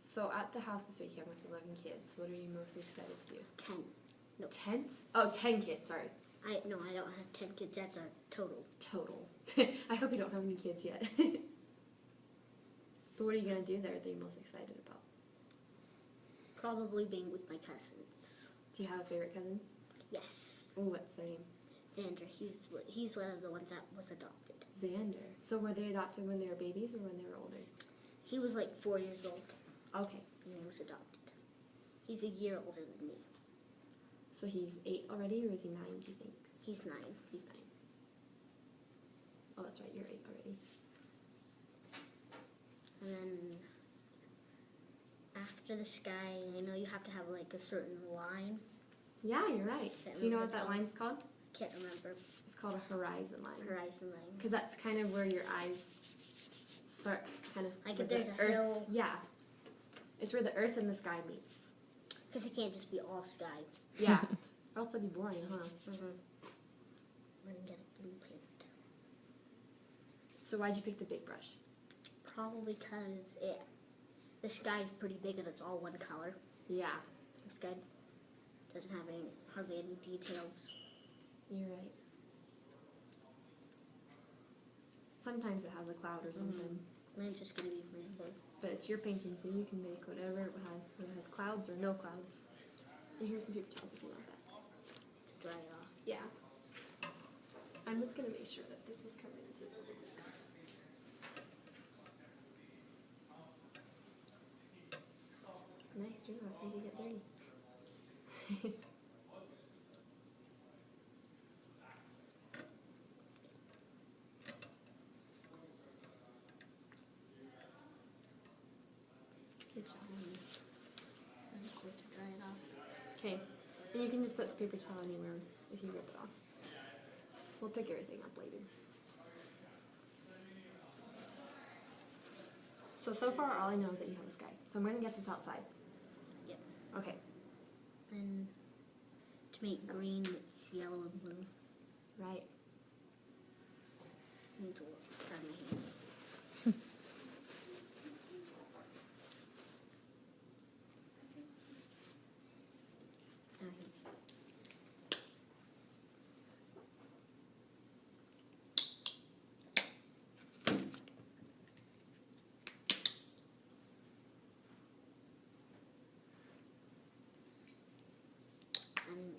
[SPEAKER 2] So at the house this weekend with 11 kids, what are you most excited to do?
[SPEAKER 1] 10. No.
[SPEAKER 2] 10? Oh, 10 kids, sorry.
[SPEAKER 1] I don't have 10 kids. That's our total.
[SPEAKER 2] Total. I hope you don't have any kids yet. But what are you going to do there that you're most excited about?
[SPEAKER 1] Probably being with my cousins.
[SPEAKER 2] Do you have a favorite cousin?
[SPEAKER 1] Yes.
[SPEAKER 2] Oh, what's their name?
[SPEAKER 1] Xander. He's one of the ones that was adopted.
[SPEAKER 2] Xander. So were they adopted when they were babies or when they were older?
[SPEAKER 1] He was like 4 years old.
[SPEAKER 2] Okay.
[SPEAKER 1] And he was adopted. He's a year older than me.
[SPEAKER 2] So he's 8 already, or is he 9, do you think?
[SPEAKER 1] He's 9.
[SPEAKER 2] He's 9. Oh, that's right, you're 8 already.
[SPEAKER 1] And then after the sky, I know you have to have like a certain line.
[SPEAKER 2] Yeah, you're right. Do you know what that line's called?
[SPEAKER 1] I can't remember.
[SPEAKER 2] It's called a horizon line.
[SPEAKER 1] Horizon line.
[SPEAKER 2] Because that's kind of where your eyes start kind of...
[SPEAKER 1] Like
[SPEAKER 2] with
[SPEAKER 1] if there's
[SPEAKER 2] the
[SPEAKER 1] a
[SPEAKER 2] earth.
[SPEAKER 1] hill.
[SPEAKER 2] Yeah. It's where the earth and the sky meets.
[SPEAKER 1] Because it can't just be all sky.
[SPEAKER 2] Yeah. Or else that'd be boring, huh?
[SPEAKER 1] Mm-hmm. I'm going to get a blue paint.
[SPEAKER 2] So why'd you pick the big brush?
[SPEAKER 1] Probably because the sky is pretty big and it's all one color.
[SPEAKER 2] Yeah.
[SPEAKER 1] It's good. Doesn't have hardly any details.
[SPEAKER 2] You're right. Sometimes it has a cloud or something.
[SPEAKER 1] And it's just going to be rainbow.
[SPEAKER 2] But it's your painting, so you can make whatever it has. Whether it has clouds or no clouds. And here's some paper towels if you want that.
[SPEAKER 1] To dry it off.
[SPEAKER 2] Yeah. I'm just going to make sure that this is covered in tape. Nice, you're not afraid to get dirty. Good job.
[SPEAKER 1] And it's good to dry it off.
[SPEAKER 2] Okay, and you can just put the paper towel anywhere if you rip it off. We'll pick everything up later. So far all I know is that you have a sky. So I'm going to guess it's outside.
[SPEAKER 1] Yep.
[SPEAKER 2] Okay.
[SPEAKER 1] And to make green, it's yellow and blue.
[SPEAKER 2] Right.
[SPEAKER 1] I need to try my hand. And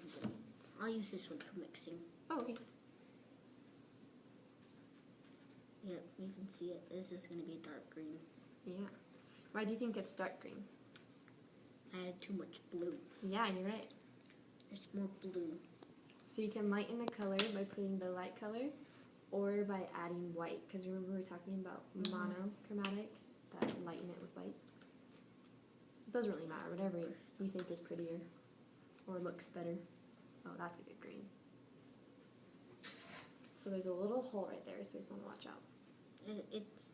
[SPEAKER 1] I'll use this one for mixing.
[SPEAKER 2] Oh, okay.
[SPEAKER 1] Yep, you can see it. This is going to be a dark green.
[SPEAKER 2] Yeah. Why do you think it's dark green?
[SPEAKER 1] I had too much blue.
[SPEAKER 2] Yeah, you're right.
[SPEAKER 1] It's more blue.
[SPEAKER 2] So you can lighten the color by putting the light color or by adding white. Because remember we were talking about monochromatic, that lighten it with white. It doesn't really matter, whatever you think is prettier or looks better. Oh, that's a good green. So there's a little hole right there, so you just want to watch out.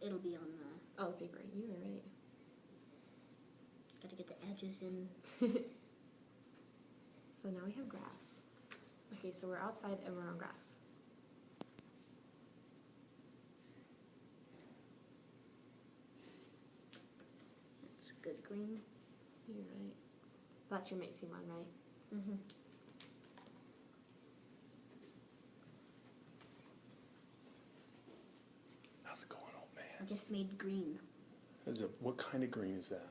[SPEAKER 1] It'll be on the...
[SPEAKER 2] Oh, the paper. You were right.
[SPEAKER 1] Gotta get the edges in.
[SPEAKER 2] So So now we have grass. Okay, so we're outside and we're on grass.
[SPEAKER 1] That's good green.
[SPEAKER 2] You're right. That's your mixing one, right?
[SPEAKER 1] Mm-hmm.
[SPEAKER 3] How's it going, old
[SPEAKER 1] I
[SPEAKER 3] man?
[SPEAKER 1] just made green.
[SPEAKER 3] What kind of green is that?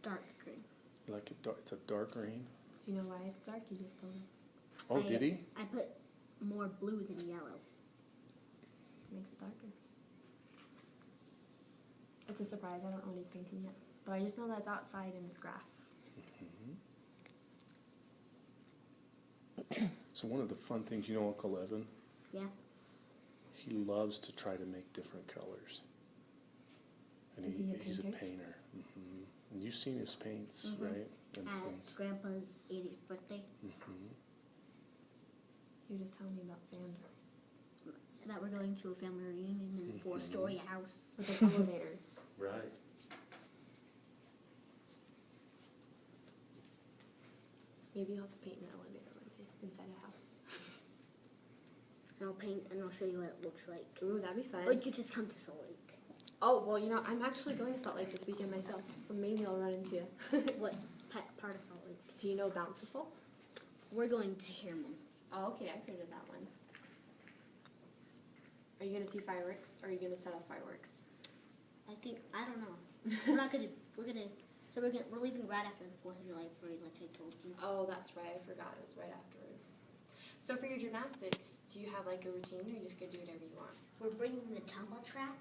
[SPEAKER 1] Dark green.
[SPEAKER 3] Like it's a dark green?
[SPEAKER 2] Do you know why it's dark? You just told us.
[SPEAKER 3] Oh, did he?
[SPEAKER 1] I put more blue than yellow.
[SPEAKER 2] Makes it darker. It's a surprise. I don't know what he's painting yet. But I just know that it's outside and it's grass.
[SPEAKER 3] So one of the fun things, you know Uncle Evan?
[SPEAKER 1] Yeah.
[SPEAKER 3] He loves to try to make different colors. And
[SPEAKER 2] Is he a
[SPEAKER 3] he's a
[SPEAKER 2] painter?
[SPEAKER 3] painter. And you've seen his paints, right? And
[SPEAKER 1] At
[SPEAKER 3] things.
[SPEAKER 1] Grandpa's 80th birthday.
[SPEAKER 2] You were just telling me about sand.
[SPEAKER 1] That we're going to a family reunion in a 4-story house.
[SPEAKER 2] With an elevator.
[SPEAKER 3] Right.
[SPEAKER 2] Maybe you'll have to paint an elevator one day inside a house.
[SPEAKER 1] And I'll paint and I'll show you what it looks like.
[SPEAKER 2] Ooh, that'd be fun.
[SPEAKER 1] Or you could just come to Salt Lake.
[SPEAKER 2] Oh, well, you know, I'm actually going to Salt Lake this weekend myself, so maybe I'll run into you.
[SPEAKER 1] What part of Salt Lake?
[SPEAKER 2] Do you know Bountiful?
[SPEAKER 1] We're going to Harriman.
[SPEAKER 2] Oh, okay, I've heard of that one. Are you gonna see fireworks, or are you gonna set off fireworks?
[SPEAKER 1] I don't know. We're leaving right after the 4th of July parade, like I told you.
[SPEAKER 2] Oh, that's right, I forgot, it was right afterwards. So for your gymnastics, do you have like a routine, or you just go do whatever you want?
[SPEAKER 1] We're bringing the tumble trap.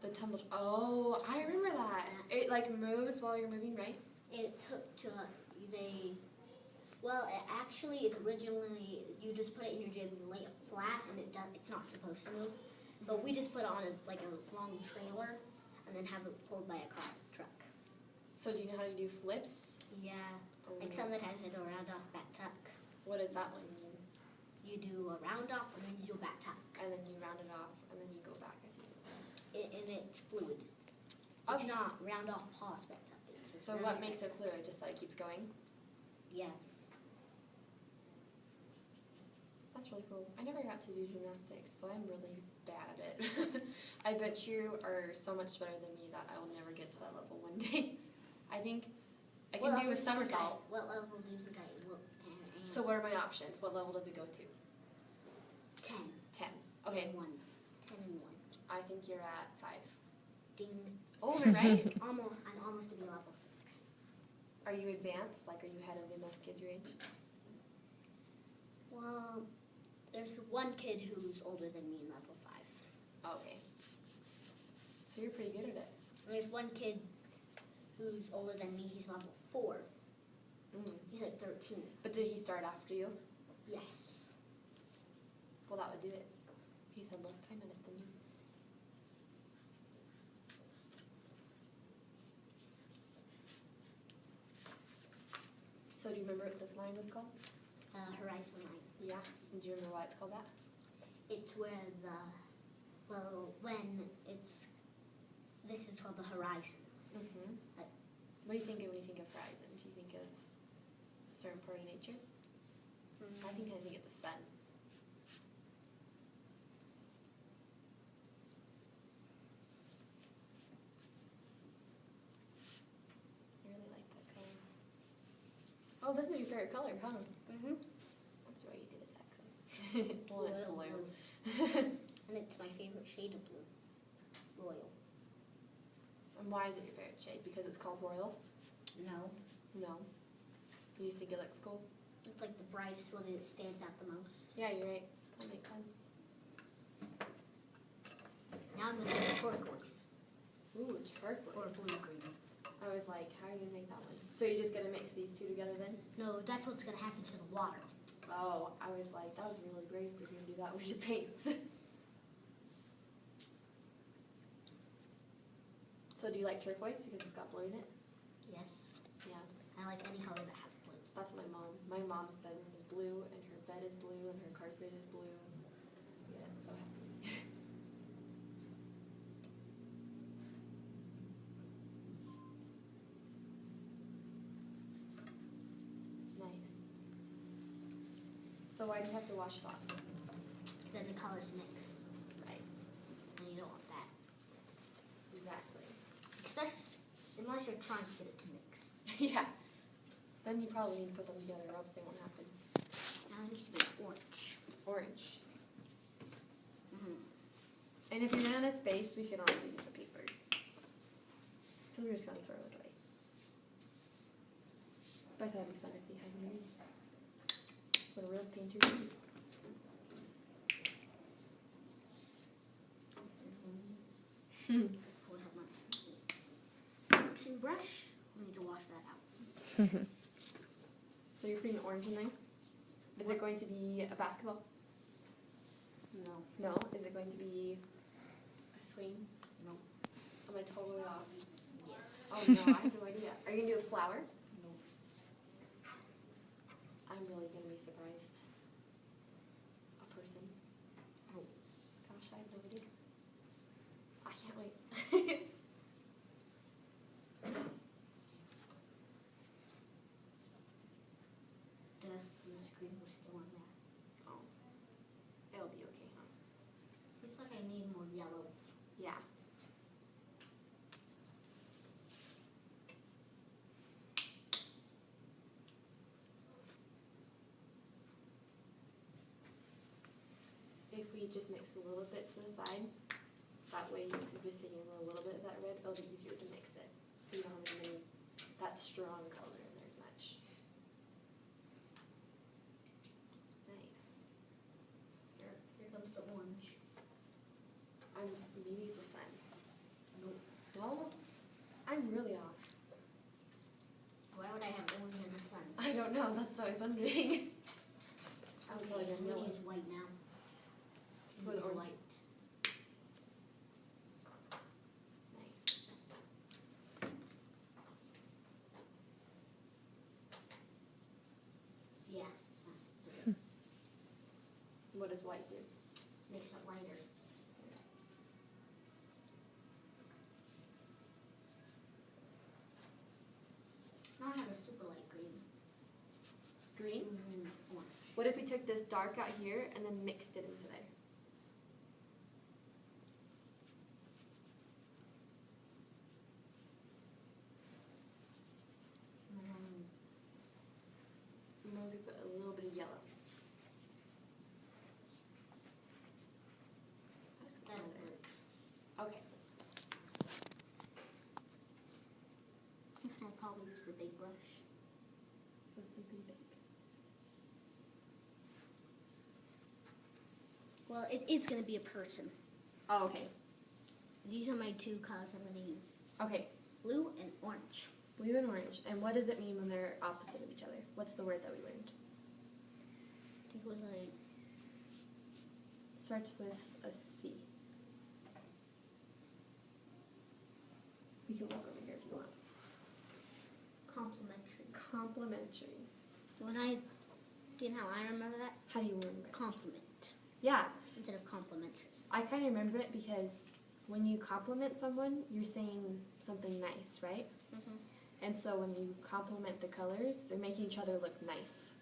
[SPEAKER 2] The tumble, oh, I remember that. It like moves while you're moving, right?
[SPEAKER 1] It took to it's originally you just put it in your gym and lay it flat, and it's not supposed to move. But we just put it on a long trailer, and then have it pulled by a car truck.
[SPEAKER 2] So do you know how to do flips?
[SPEAKER 1] Yeah.
[SPEAKER 2] Oh.
[SPEAKER 1] Like some of the times I do a round off back tuck.
[SPEAKER 2] What does that one mean?
[SPEAKER 1] You do a round off and then you do a back tuck.
[SPEAKER 2] And then you round it off, and then you go back, I see.
[SPEAKER 1] And it's fluid.
[SPEAKER 2] Okay.
[SPEAKER 1] It's not round off pause back tuck. It's just
[SPEAKER 2] So
[SPEAKER 1] round
[SPEAKER 2] what
[SPEAKER 1] off,
[SPEAKER 2] makes
[SPEAKER 1] back
[SPEAKER 2] it fluid? Just that it keeps going?
[SPEAKER 1] tuck. Yeah.
[SPEAKER 2] That's really cool. I never got to do gymnastics, so I'm really bad at it. I bet you are so much better than me that I will never get to that level one day. I think I can do a somersault.
[SPEAKER 1] What level do you think I will?
[SPEAKER 2] So what are my options? What level does it go to?
[SPEAKER 1] 10.
[SPEAKER 2] 10. Okay.
[SPEAKER 1] And 1. 10 and 1.
[SPEAKER 2] I think you're at 5.
[SPEAKER 1] Ding.
[SPEAKER 2] Oh, am I right?
[SPEAKER 1] I'm almost to be level 6.
[SPEAKER 2] Are you advanced? Like, are you ahead of the most kids your age?
[SPEAKER 1] Well, there's one kid who's older than me in level 5.
[SPEAKER 2] Oh, okay. So you're pretty good at it.
[SPEAKER 1] And there's one kid who's older than me. He's level 4. He's like 13.
[SPEAKER 2] But did he start after you?
[SPEAKER 1] Yes.
[SPEAKER 2] Well, that would do it. He's had less time in it than you. So do you remember what this line was called?
[SPEAKER 1] Horizon line.
[SPEAKER 2] Yeah. And do you remember why it's called that?
[SPEAKER 1] It's where this is called the horizon.
[SPEAKER 2] Mm-hmm. What do you think of when you think of horizon? Do you think of a certain part of nature? I think of the sun. I really like that color. Oh, this is your favorite color, huh?
[SPEAKER 1] Mm-hmm.
[SPEAKER 2] That's why you did it that color. Well, it's blue.
[SPEAKER 1] And it's my favorite shade of blue. Royal.
[SPEAKER 2] And why is it your favorite shade? Because it's called royal?
[SPEAKER 1] No.
[SPEAKER 2] No. You just think it looks cool?
[SPEAKER 1] It's like the brightest one and it stands out the most.
[SPEAKER 2] Yeah, you're right. That makes sense.
[SPEAKER 1] Now I'm going to do turquoise.
[SPEAKER 2] Ooh, turquoise.
[SPEAKER 1] Or blue-green.
[SPEAKER 2] I was like, how are you going to make that one? So you're just going to mix these two together then?
[SPEAKER 1] No, that's what's going to happen to the water.
[SPEAKER 2] Oh, I was like, that would be really great if you're going to do that with your paints. So do you like turquoise because it's got blue in it?
[SPEAKER 1] Yes.
[SPEAKER 2] Yeah.
[SPEAKER 1] I like any color that has blue.
[SPEAKER 2] That's my mom. My mom's bedroom is blue, and her bed is blue, and her carpet is blue. Yeah, it's so happy. Nice. So why do you have to wash it off?
[SPEAKER 1] Because then the colors mix.
[SPEAKER 2] Right.
[SPEAKER 1] And you don't want that.
[SPEAKER 2] Exactly.
[SPEAKER 1] Especially unless you're trying to get it to mix.
[SPEAKER 2] Yeah. Then you probably need to put them together or else they won't happen.
[SPEAKER 1] Now it needs to be orange.
[SPEAKER 2] Orange.
[SPEAKER 1] Mm-hmm.
[SPEAKER 2] And if you run out of space, we can also use the paper. So we're just gonna throw it away. But I thought it'd be fun if we had these. That's what a real painter needs.
[SPEAKER 1] We'll have my mixing brush. We need to wash that out.
[SPEAKER 2] So you're putting orange in there? Is it going to be a basketball?
[SPEAKER 1] No.
[SPEAKER 2] No. Is it going to be a swing?
[SPEAKER 1] No.
[SPEAKER 2] Am I totally off?
[SPEAKER 1] Yes.
[SPEAKER 2] Oh no, I have no idea. Are you gonna do a flower?
[SPEAKER 1] No.
[SPEAKER 2] I'm really gonna be surprised. A person?
[SPEAKER 1] Oh.
[SPEAKER 2] Gosh, I have no idea. I can't wait.
[SPEAKER 1] The screen was still on there.
[SPEAKER 2] Oh. It'll be okay, huh?
[SPEAKER 1] Looks like I need more yellow.
[SPEAKER 2] Yeah. If we just mix a little bit to the side, that way you're just taking a little bit of that red, it'll be easier to mix it. You don't have any that strong color in there as much. Nice.
[SPEAKER 1] Here comes the orange.
[SPEAKER 2] Maybe it's a sun.
[SPEAKER 1] Nope.
[SPEAKER 2] No? I'm really off.
[SPEAKER 1] Why would I have orange in the sun?
[SPEAKER 2] I don't know, that's what I was wondering. I'm
[SPEAKER 1] Okay,
[SPEAKER 2] probably
[SPEAKER 1] I'm
[SPEAKER 2] gonna
[SPEAKER 1] gonna
[SPEAKER 2] know.
[SPEAKER 1] use white now.
[SPEAKER 2] For the orange.
[SPEAKER 1] White.
[SPEAKER 2] Nice.
[SPEAKER 1] Yeah.
[SPEAKER 2] What does white do?
[SPEAKER 1] Makes it lighter. Now I have a super light green.
[SPEAKER 2] Green?
[SPEAKER 1] Orange.
[SPEAKER 2] What if we took this dark out here and then mixed it into there? Maybe put a little bit of yellow.
[SPEAKER 1] That'll work.
[SPEAKER 2] Okay.
[SPEAKER 1] This one I'll probably use the big brush.
[SPEAKER 2] So something big.
[SPEAKER 1] Well, it's gonna be a person.
[SPEAKER 2] Oh, okay.
[SPEAKER 1] These are my two colors I'm gonna use.
[SPEAKER 2] Okay.
[SPEAKER 1] Blue and orange.
[SPEAKER 2] Blue and orange. And what does it mean when they're opposite of each other? What's the word that we learned?
[SPEAKER 1] I think it was like
[SPEAKER 2] Starts with a C. We can walk over here if you want.
[SPEAKER 1] complementary.
[SPEAKER 2] Complementary.
[SPEAKER 1] Do you know how I remember that?
[SPEAKER 2] How do you remember it?
[SPEAKER 1] Compliment
[SPEAKER 2] Yeah,
[SPEAKER 1] instead of complimentary.
[SPEAKER 2] I kind of remember it because when you compliment someone, you're saying something nice, right?
[SPEAKER 1] Mm-hmm.
[SPEAKER 2] And so when you compliment the colors, they're making each other look nice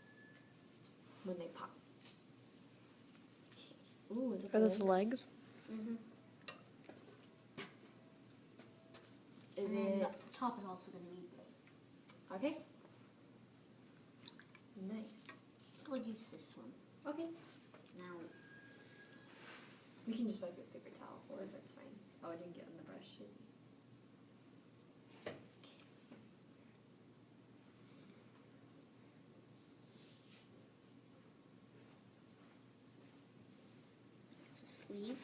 [SPEAKER 2] when they pop. Ooh, is it
[SPEAKER 4] Are those the legs?
[SPEAKER 1] Mm-hmm.
[SPEAKER 2] Is
[SPEAKER 1] And then
[SPEAKER 2] it
[SPEAKER 1] the top is also going to be blue.
[SPEAKER 2] okay? Nice.
[SPEAKER 1] I'll use this one.
[SPEAKER 2] Okay.
[SPEAKER 1] Now,
[SPEAKER 2] We can just wipe it with paper towel, or if it's fine. Oh, I didn't get on the brush. Is
[SPEAKER 1] it's a sleeve.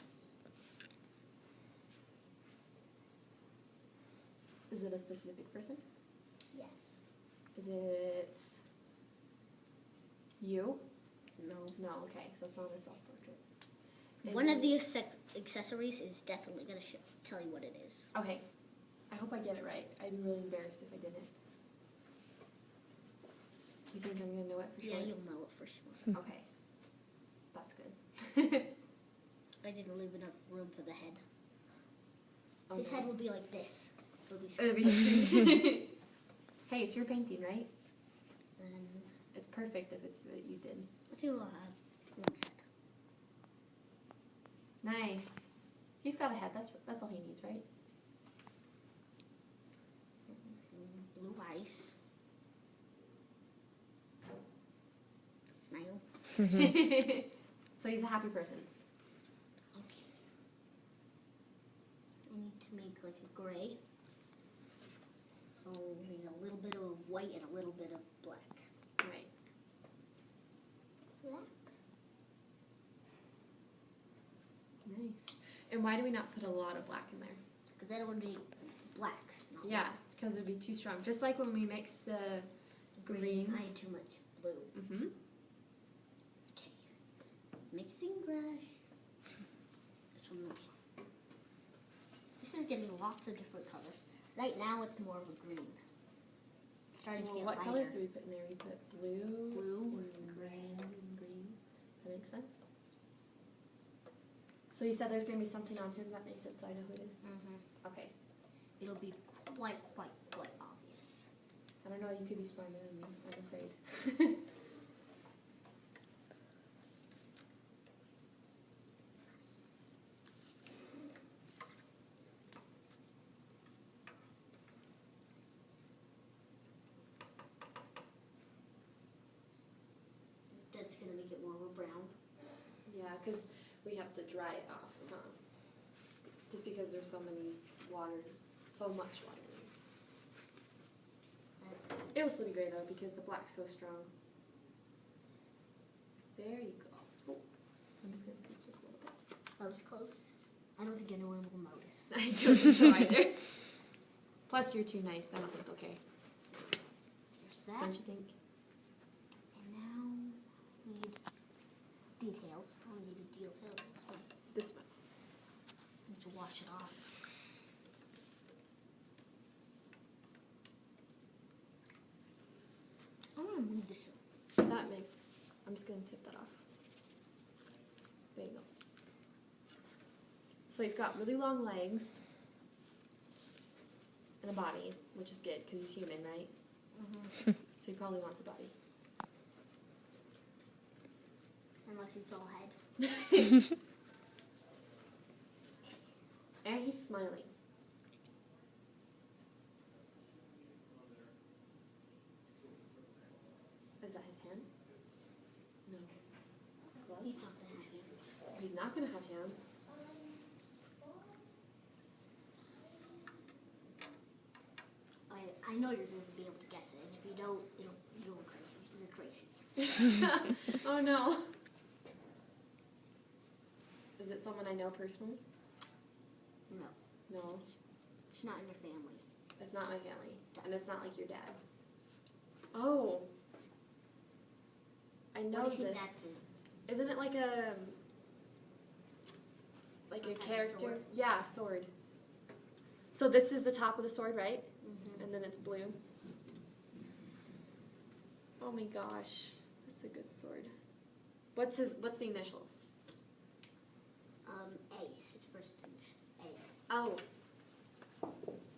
[SPEAKER 2] it a specific person?
[SPEAKER 1] Yes.
[SPEAKER 2] Is it you?
[SPEAKER 1] No.
[SPEAKER 2] No. Okay, so it's not a self-portrait.
[SPEAKER 1] One of the accessories is definitely going to tell you what it is.
[SPEAKER 2] Okay. I hope I get it right. I'd be really embarrassed if I didn't. You think I'm gonna know it for sure?
[SPEAKER 1] Yeah, you'll know it for sure.
[SPEAKER 2] Okay. That's good.
[SPEAKER 1] I didn't leave enough room for the head.
[SPEAKER 2] Oh,
[SPEAKER 1] His
[SPEAKER 2] no.
[SPEAKER 1] head will be like this. It'll be
[SPEAKER 2] It'll be straight. Hey, it's your painting, right?
[SPEAKER 1] And
[SPEAKER 2] It's perfect if it's what you did.
[SPEAKER 1] I think we'll have one head.
[SPEAKER 2] Nice. He's got a head. That's all he needs, right?
[SPEAKER 1] Blue eyes. Smile.
[SPEAKER 2] So he's a happy person.
[SPEAKER 1] Okay. I need to make like a gray. So we need a little bit of white and a little bit of black.
[SPEAKER 2] Right.
[SPEAKER 1] Black.
[SPEAKER 2] Nice. And why do we not put a lot of black in there?
[SPEAKER 1] Because then it would be black. Not
[SPEAKER 2] Yeah,
[SPEAKER 1] white.
[SPEAKER 2] because it'd be too strong. Just like when we mix the green.
[SPEAKER 1] I had too much blue.
[SPEAKER 2] Mm-hmm.
[SPEAKER 1] Okay. Mixing brush. This one. This is getting lots of different colors. Right now it's more of a green. It's starting to
[SPEAKER 2] Well,
[SPEAKER 1] get
[SPEAKER 2] what
[SPEAKER 1] lighter.
[SPEAKER 2] colors do we put in there? We put blue,
[SPEAKER 1] Blue
[SPEAKER 2] and red, and green. That makes sense? So you said there's going to be something on him that makes it so I know who it is?
[SPEAKER 1] Mm-hmm.
[SPEAKER 2] Okay.
[SPEAKER 1] It'll be quite obvious.
[SPEAKER 2] I don't know, you could be smarter than me, I'm afraid.
[SPEAKER 1] That's gonna make it more of a brown.
[SPEAKER 2] Yeah, because we have to dry it off, huh? Just because there's so much water in it. It will still be great though because the black's so strong. There you go. Oh, I'm just gonna switch this a little bit.
[SPEAKER 1] That was close. I don't think anyone will notice.
[SPEAKER 2] I don't think so either. Plus, you're too nice. I don't think okay.
[SPEAKER 1] There's that.
[SPEAKER 2] Don't you think?
[SPEAKER 1] And now we need details. I need a detail.
[SPEAKER 2] This one.
[SPEAKER 1] Need to wash it off. I'm gonna move this.
[SPEAKER 2] That makes. I'm just gonna tip that off. There you go. So he's got really long legs and a body, which is good because he's human, right?
[SPEAKER 1] Mm-hmm.
[SPEAKER 2] So he probably wants a body.
[SPEAKER 1] Unless it's all head.
[SPEAKER 2] And he's smiling. Is that his hand? No. Glove?
[SPEAKER 1] He's not gonna have hands.
[SPEAKER 2] He's not gonna have hands.
[SPEAKER 1] I know you're gonna be able to guess it. And if you don't, you'll go crazy. You're crazy.
[SPEAKER 2] Oh no. Is it someone I know personally?
[SPEAKER 1] No,
[SPEAKER 2] No.
[SPEAKER 1] it's not in your family.
[SPEAKER 2] It's not my family. And it's not like your dad. Oh. I know
[SPEAKER 1] What do you
[SPEAKER 2] this.
[SPEAKER 1] think that's in?
[SPEAKER 2] Isn't it like a
[SPEAKER 1] Some kind of
[SPEAKER 2] character?
[SPEAKER 1] sword?
[SPEAKER 2] Yeah, sword. So this is the top of the sword, right?
[SPEAKER 1] Mm-hmm.
[SPEAKER 2] And then it's blue. Oh my gosh. That's a good sword. What's the initials?
[SPEAKER 1] A. His first initials. A.
[SPEAKER 2] Oh.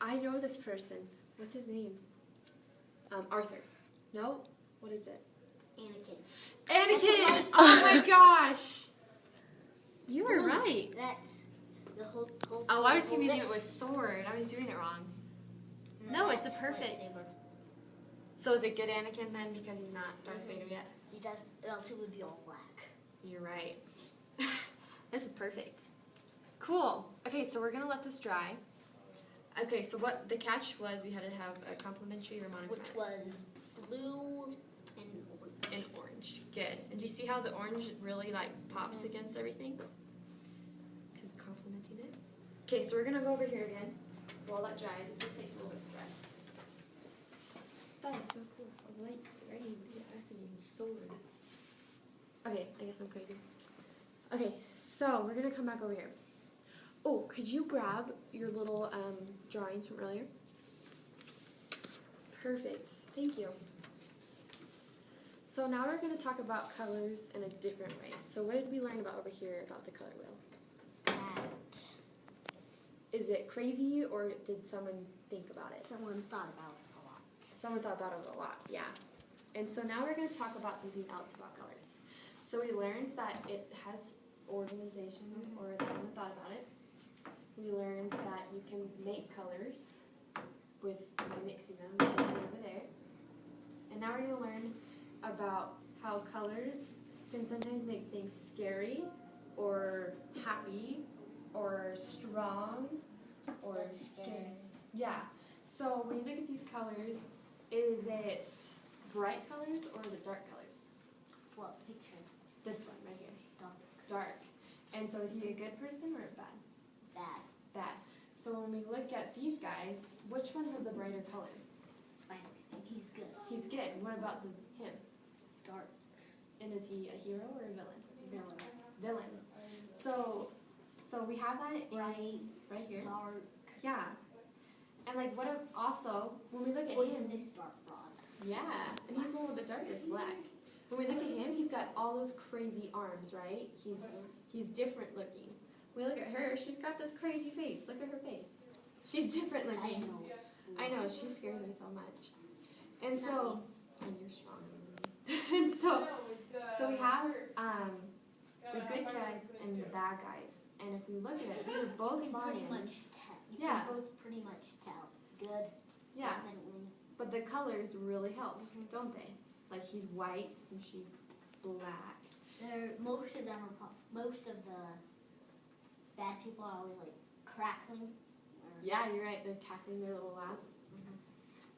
[SPEAKER 2] I know this person. What's his name? Arthur. No? What is it?
[SPEAKER 1] Anakin.
[SPEAKER 2] Anakin!
[SPEAKER 1] That's
[SPEAKER 2] Oh my gosh! You were right.
[SPEAKER 1] That's the whole.
[SPEAKER 2] Oh, I was
[SPEAKER 1] whole
[SPEAKER 2] confusing
[SPEAKER 1] lick.
[SPEAKER 2] it with sword. I was doing it wrong. No, it's a
[SPEAKER 1] that's
[SPEAKER 2] perfect.
[SPEAKER 1] lightsaber.
[SPEAKER 2] So is it good Anakin then because he's not Darth Vader yet?
[SPEAKER 1] He does. Else it would be all black.
[SPEAKER 2] You're right. This is perfect. Cool. Okay, so we're gonna let this dry. Okay, so what the catch was we had to have a complimentary or monochromatic.
[SPEAKER 1] Which was blue and orange.
[SPEAKER 2] And orange. Good. And do you see how the orange really like pops against everything? Because complementing it. Okay, so we're gonna go over here again. While that dries, it just takes a little bit to dry. That is so cool. A lightsaber. I didn't even do that. I was thinking sword. Okay, I guess I'm crazy. Okay, so we're gonna come back over here. Oh, could you grab your little drawings from earlier? Perfect. Thank you. So now we're going to talk about colors in a different way. So what did we learn about over here about the color wheel?
[SPEAKER 1] That
[SPEAKER 2] Is it crazy or did someone think about it?
[SPEAKER 1] someone thought about it a lot.
[SPEAKER 2] Someone thought about it a lot, yeah. And so now we're going to talk about something else about colors. So we learned that it has organization, or someone thought about it. We learned that you can make colors with mixing them over there. And now we're going to learn about how colors can sometimes make things scary or happy or strong or scary. Yeah. So when you look at these colors, is it bright colors or is it dark colors?
[SPEAKER 1] What picture?
[SPEAKER 2] This one right here.
[SPEAKER 1] Dark.
[SPEAKER 2] Dark. And so is he a good person or a bad?
[SPEAKER 1] Bad.
[SPEAKER 2] Bad. So when we look at these guys, which one has the brighter color?
[SPEAKER 1] Spider-Man. He's good.
[SPEAKER 2] He's good. What about him?
[SPEAKER 1] Dark.
[SPEAKER 2] And is he a hero or a villain?
[SPEAKER 1] Villain.
[SPEAKER 2] Villain. So we have that in right here.
[SPEAKER 1] Dark.
[SPEAKER 2] Yeah. And like what if also when we look at him,
[SPEAKER 1] Poisonous dark frog.
[SPEAKER 2] yeah, and he's a little bit darker, it's black. When we look at him, he's got all those crazy arms, right? He's different looking. When we look at her, she's got this crazy face. Look at her face. She's different looking. I know, she scares me so much. And so, and you're strong. And so we have the good guys and the bad guys. And if we look at it, they're both lions.
[SPEAKER 1] You can both pretty much tell. Good.
[SPEAKER 2] Yeah.
[SPEAKER 1] Definitely.
[SPEAKER 2] But the colors really help, don't they? Like he's white and she's black.
[SPEAKER 1] Most of the bad people are always like crackling.
[SPEAKER 2] Yeah, you're right. They're cackling their little laugh.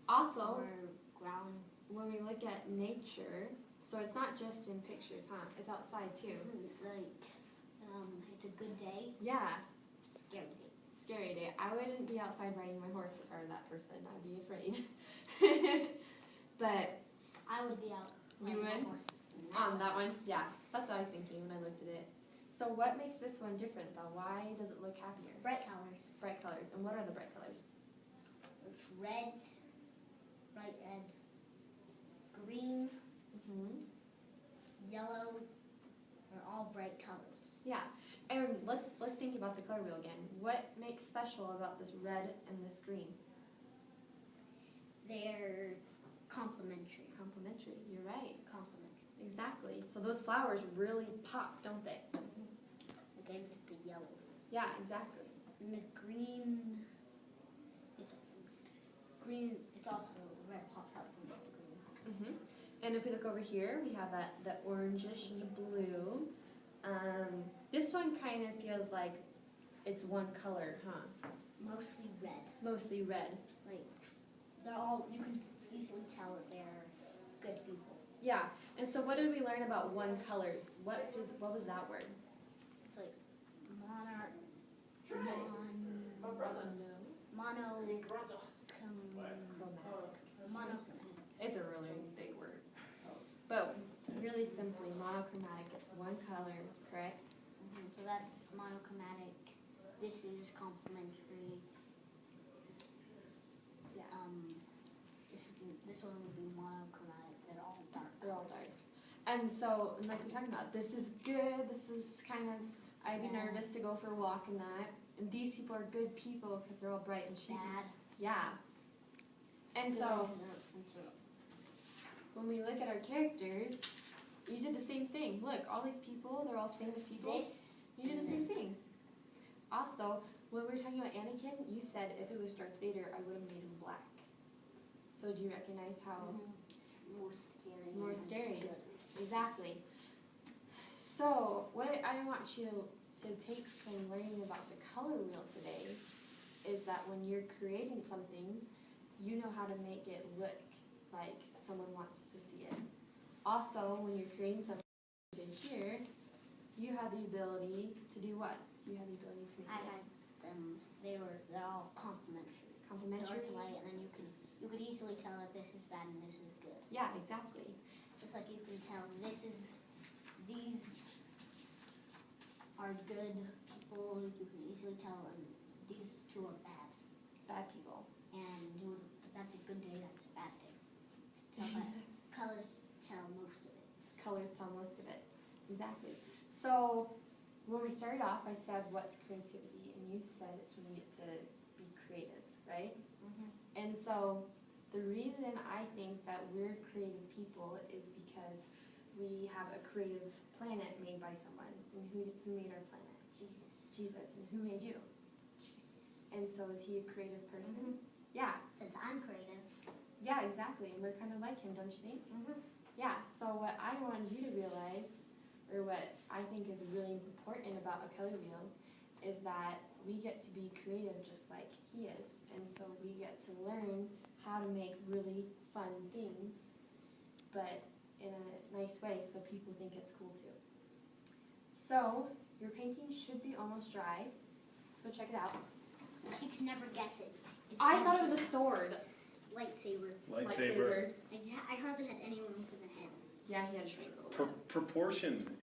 [SPEAKER 2] Also,
[SPEAKER 1] or growling.
[SPEAKER 2] when we look at nature, so it's not just in pictures, huh? It's outside too.
[SPEAKER 1] It's like it's a good day.
[SPEAKER 2] Yeah.
[SPEAKER 1] Scary day.
[SPEAKER 2] Scary day. I wouldn't be outside riding my horse if I were that person. I'd be afraid. But
[SPEAKER 1] I would be out.
[SPEAKER 2] You would? On that one? Yeah. That's what I was thinking when I looked at it. So what makes this one different though? Why does it look happier?
[SPEAKER 1] Bright colors.
[SPEAKER 2] Bright colors. And what are the bright colors?
[SPEAKER 1] It's red, bright red, green, yellow. They're all bright colors.
[SPEAKER 2] Yeah. And let's think about the color wheel again. What makes special about this red and this green?
[SPEAKER 1] They're complementary.
[SPEAKER 2] Complementary. You're right.
[SPEAKER 1] Complementary.
[SPEAKER 2] Exactly. So those flowers really pop, don't they?
[SPEAKER 1] Against the yellow.
[SPEAKER 2] Yeah, exactly.
[SPEAKER 1] And the green, it's also, the red pops out from the green.
[SPEAKER 2] And if we look over here, we have that orangish blue. This one kind of feels like it's one color, huh?
[SPEAKER 1] Mostly red.
[SPEAKER 2] Mostly red.
[SPEAKER 1] Like, you can easily tell that they're good people.
[SPEAKER 2] Yeah. And so what did we learn about one colors? What was that word?
[SPEAKER 1] It's like monochromatic.
[SPEAKER 2] It's a really big word. But really simply, monochromatic, it's one color, correct?
[SPEAKER 1] So that's monochromatic. This is complementary.
[SPEAKER 2] Yeah.
[SPEAKER 1] This one would be monochromatic. They're all dark.
[SPEAKER 2] They're all dark. And so, like we're talking about, this is good, this is kind of, I'd be nervous to go for a walk and that. And these people are good people because they're all bright and she's
[SPEAKER 1] bad.
[SPEAKER 2] Yeah. And so, when we look at our characters, you did the same thing. Look, all these people, they're all famous people. You did the same thing. Also, when we were talking about Anakin, you said if it was Darth Vader, I would have made him black. So do you recognize how?
[SPEAKER 1] More scary.
[SPEAKER 2] More scary.
[SPEAKER 1] Good.
[SPEAKER 2] Exactly. So, what I want you to take from learning about the color wheel today is that when you're creating something, you know how to make it look like someone wants to see it. Also, when you're creating something in here, you have the ability to do what? So you have the ability to make
[SPEAKER 1] I had them. They're all complementary.
[SPEAKER 2] Complementary.
[SPEAKER 1] Dark, light, and then you could easily tell if this is bad and this is good.
[SPEAKER 2] Yeah, exactly.
[SPEAKER 1] Just like you can tell these are good people. You can easily tell these two are bad.
[SPEAKER 2] Bad people.
[SPEAKER 1] And that's a good day. That's a bad day. Tell by colors tell most of it.
[SPEAKER 2] Colors tell most of it. Exactly. So when we started off, I said, what's creativity? And you said it's when you get to be creative, right? And so The reason I think that we're creative people is because we have a creative planet made by someone. And who made our planet?
[SPEAKER 1] Jesus.
[SPEAKER 2] Jesus. And who made you?
[SPEAKER 1] Jesus.
[SPEAKER 2] And so is he a creative person?
[SPEAKER 1] Mhm.
[SPEAKER 2] Yeah.
[SPEAKER 1] Since I'm creative.
[SPEAKER 2] Yeah, exactly. And we're kind of like him, don't you think?
[SPEAKER 1] Mm-hmm.
[SPEAKER 2] Yeah. So what I want you to realize, or what I think is really important about a color wheel, is that we get to be creative just like he is. And so we get to learn how to make really fun things, but in a nice way so people think it's cool too. So your painting should be almost dry. Let's go check it out.
[SPEAKER 1] He could never guess it. It's
[SPEAKER 2] I thought it was
[SPEAKER 1] energy.
[SPEAKER 2] a sword.
[SPEAKER 1] Lightsaber.
[SPEAKER 3] Lightsaber.
[SPEAKER 1] I hardly had any room for the head.
[SPEAKER 2] Yeah, he had to shrink a little bit.
[SPEAKER 3] Proportion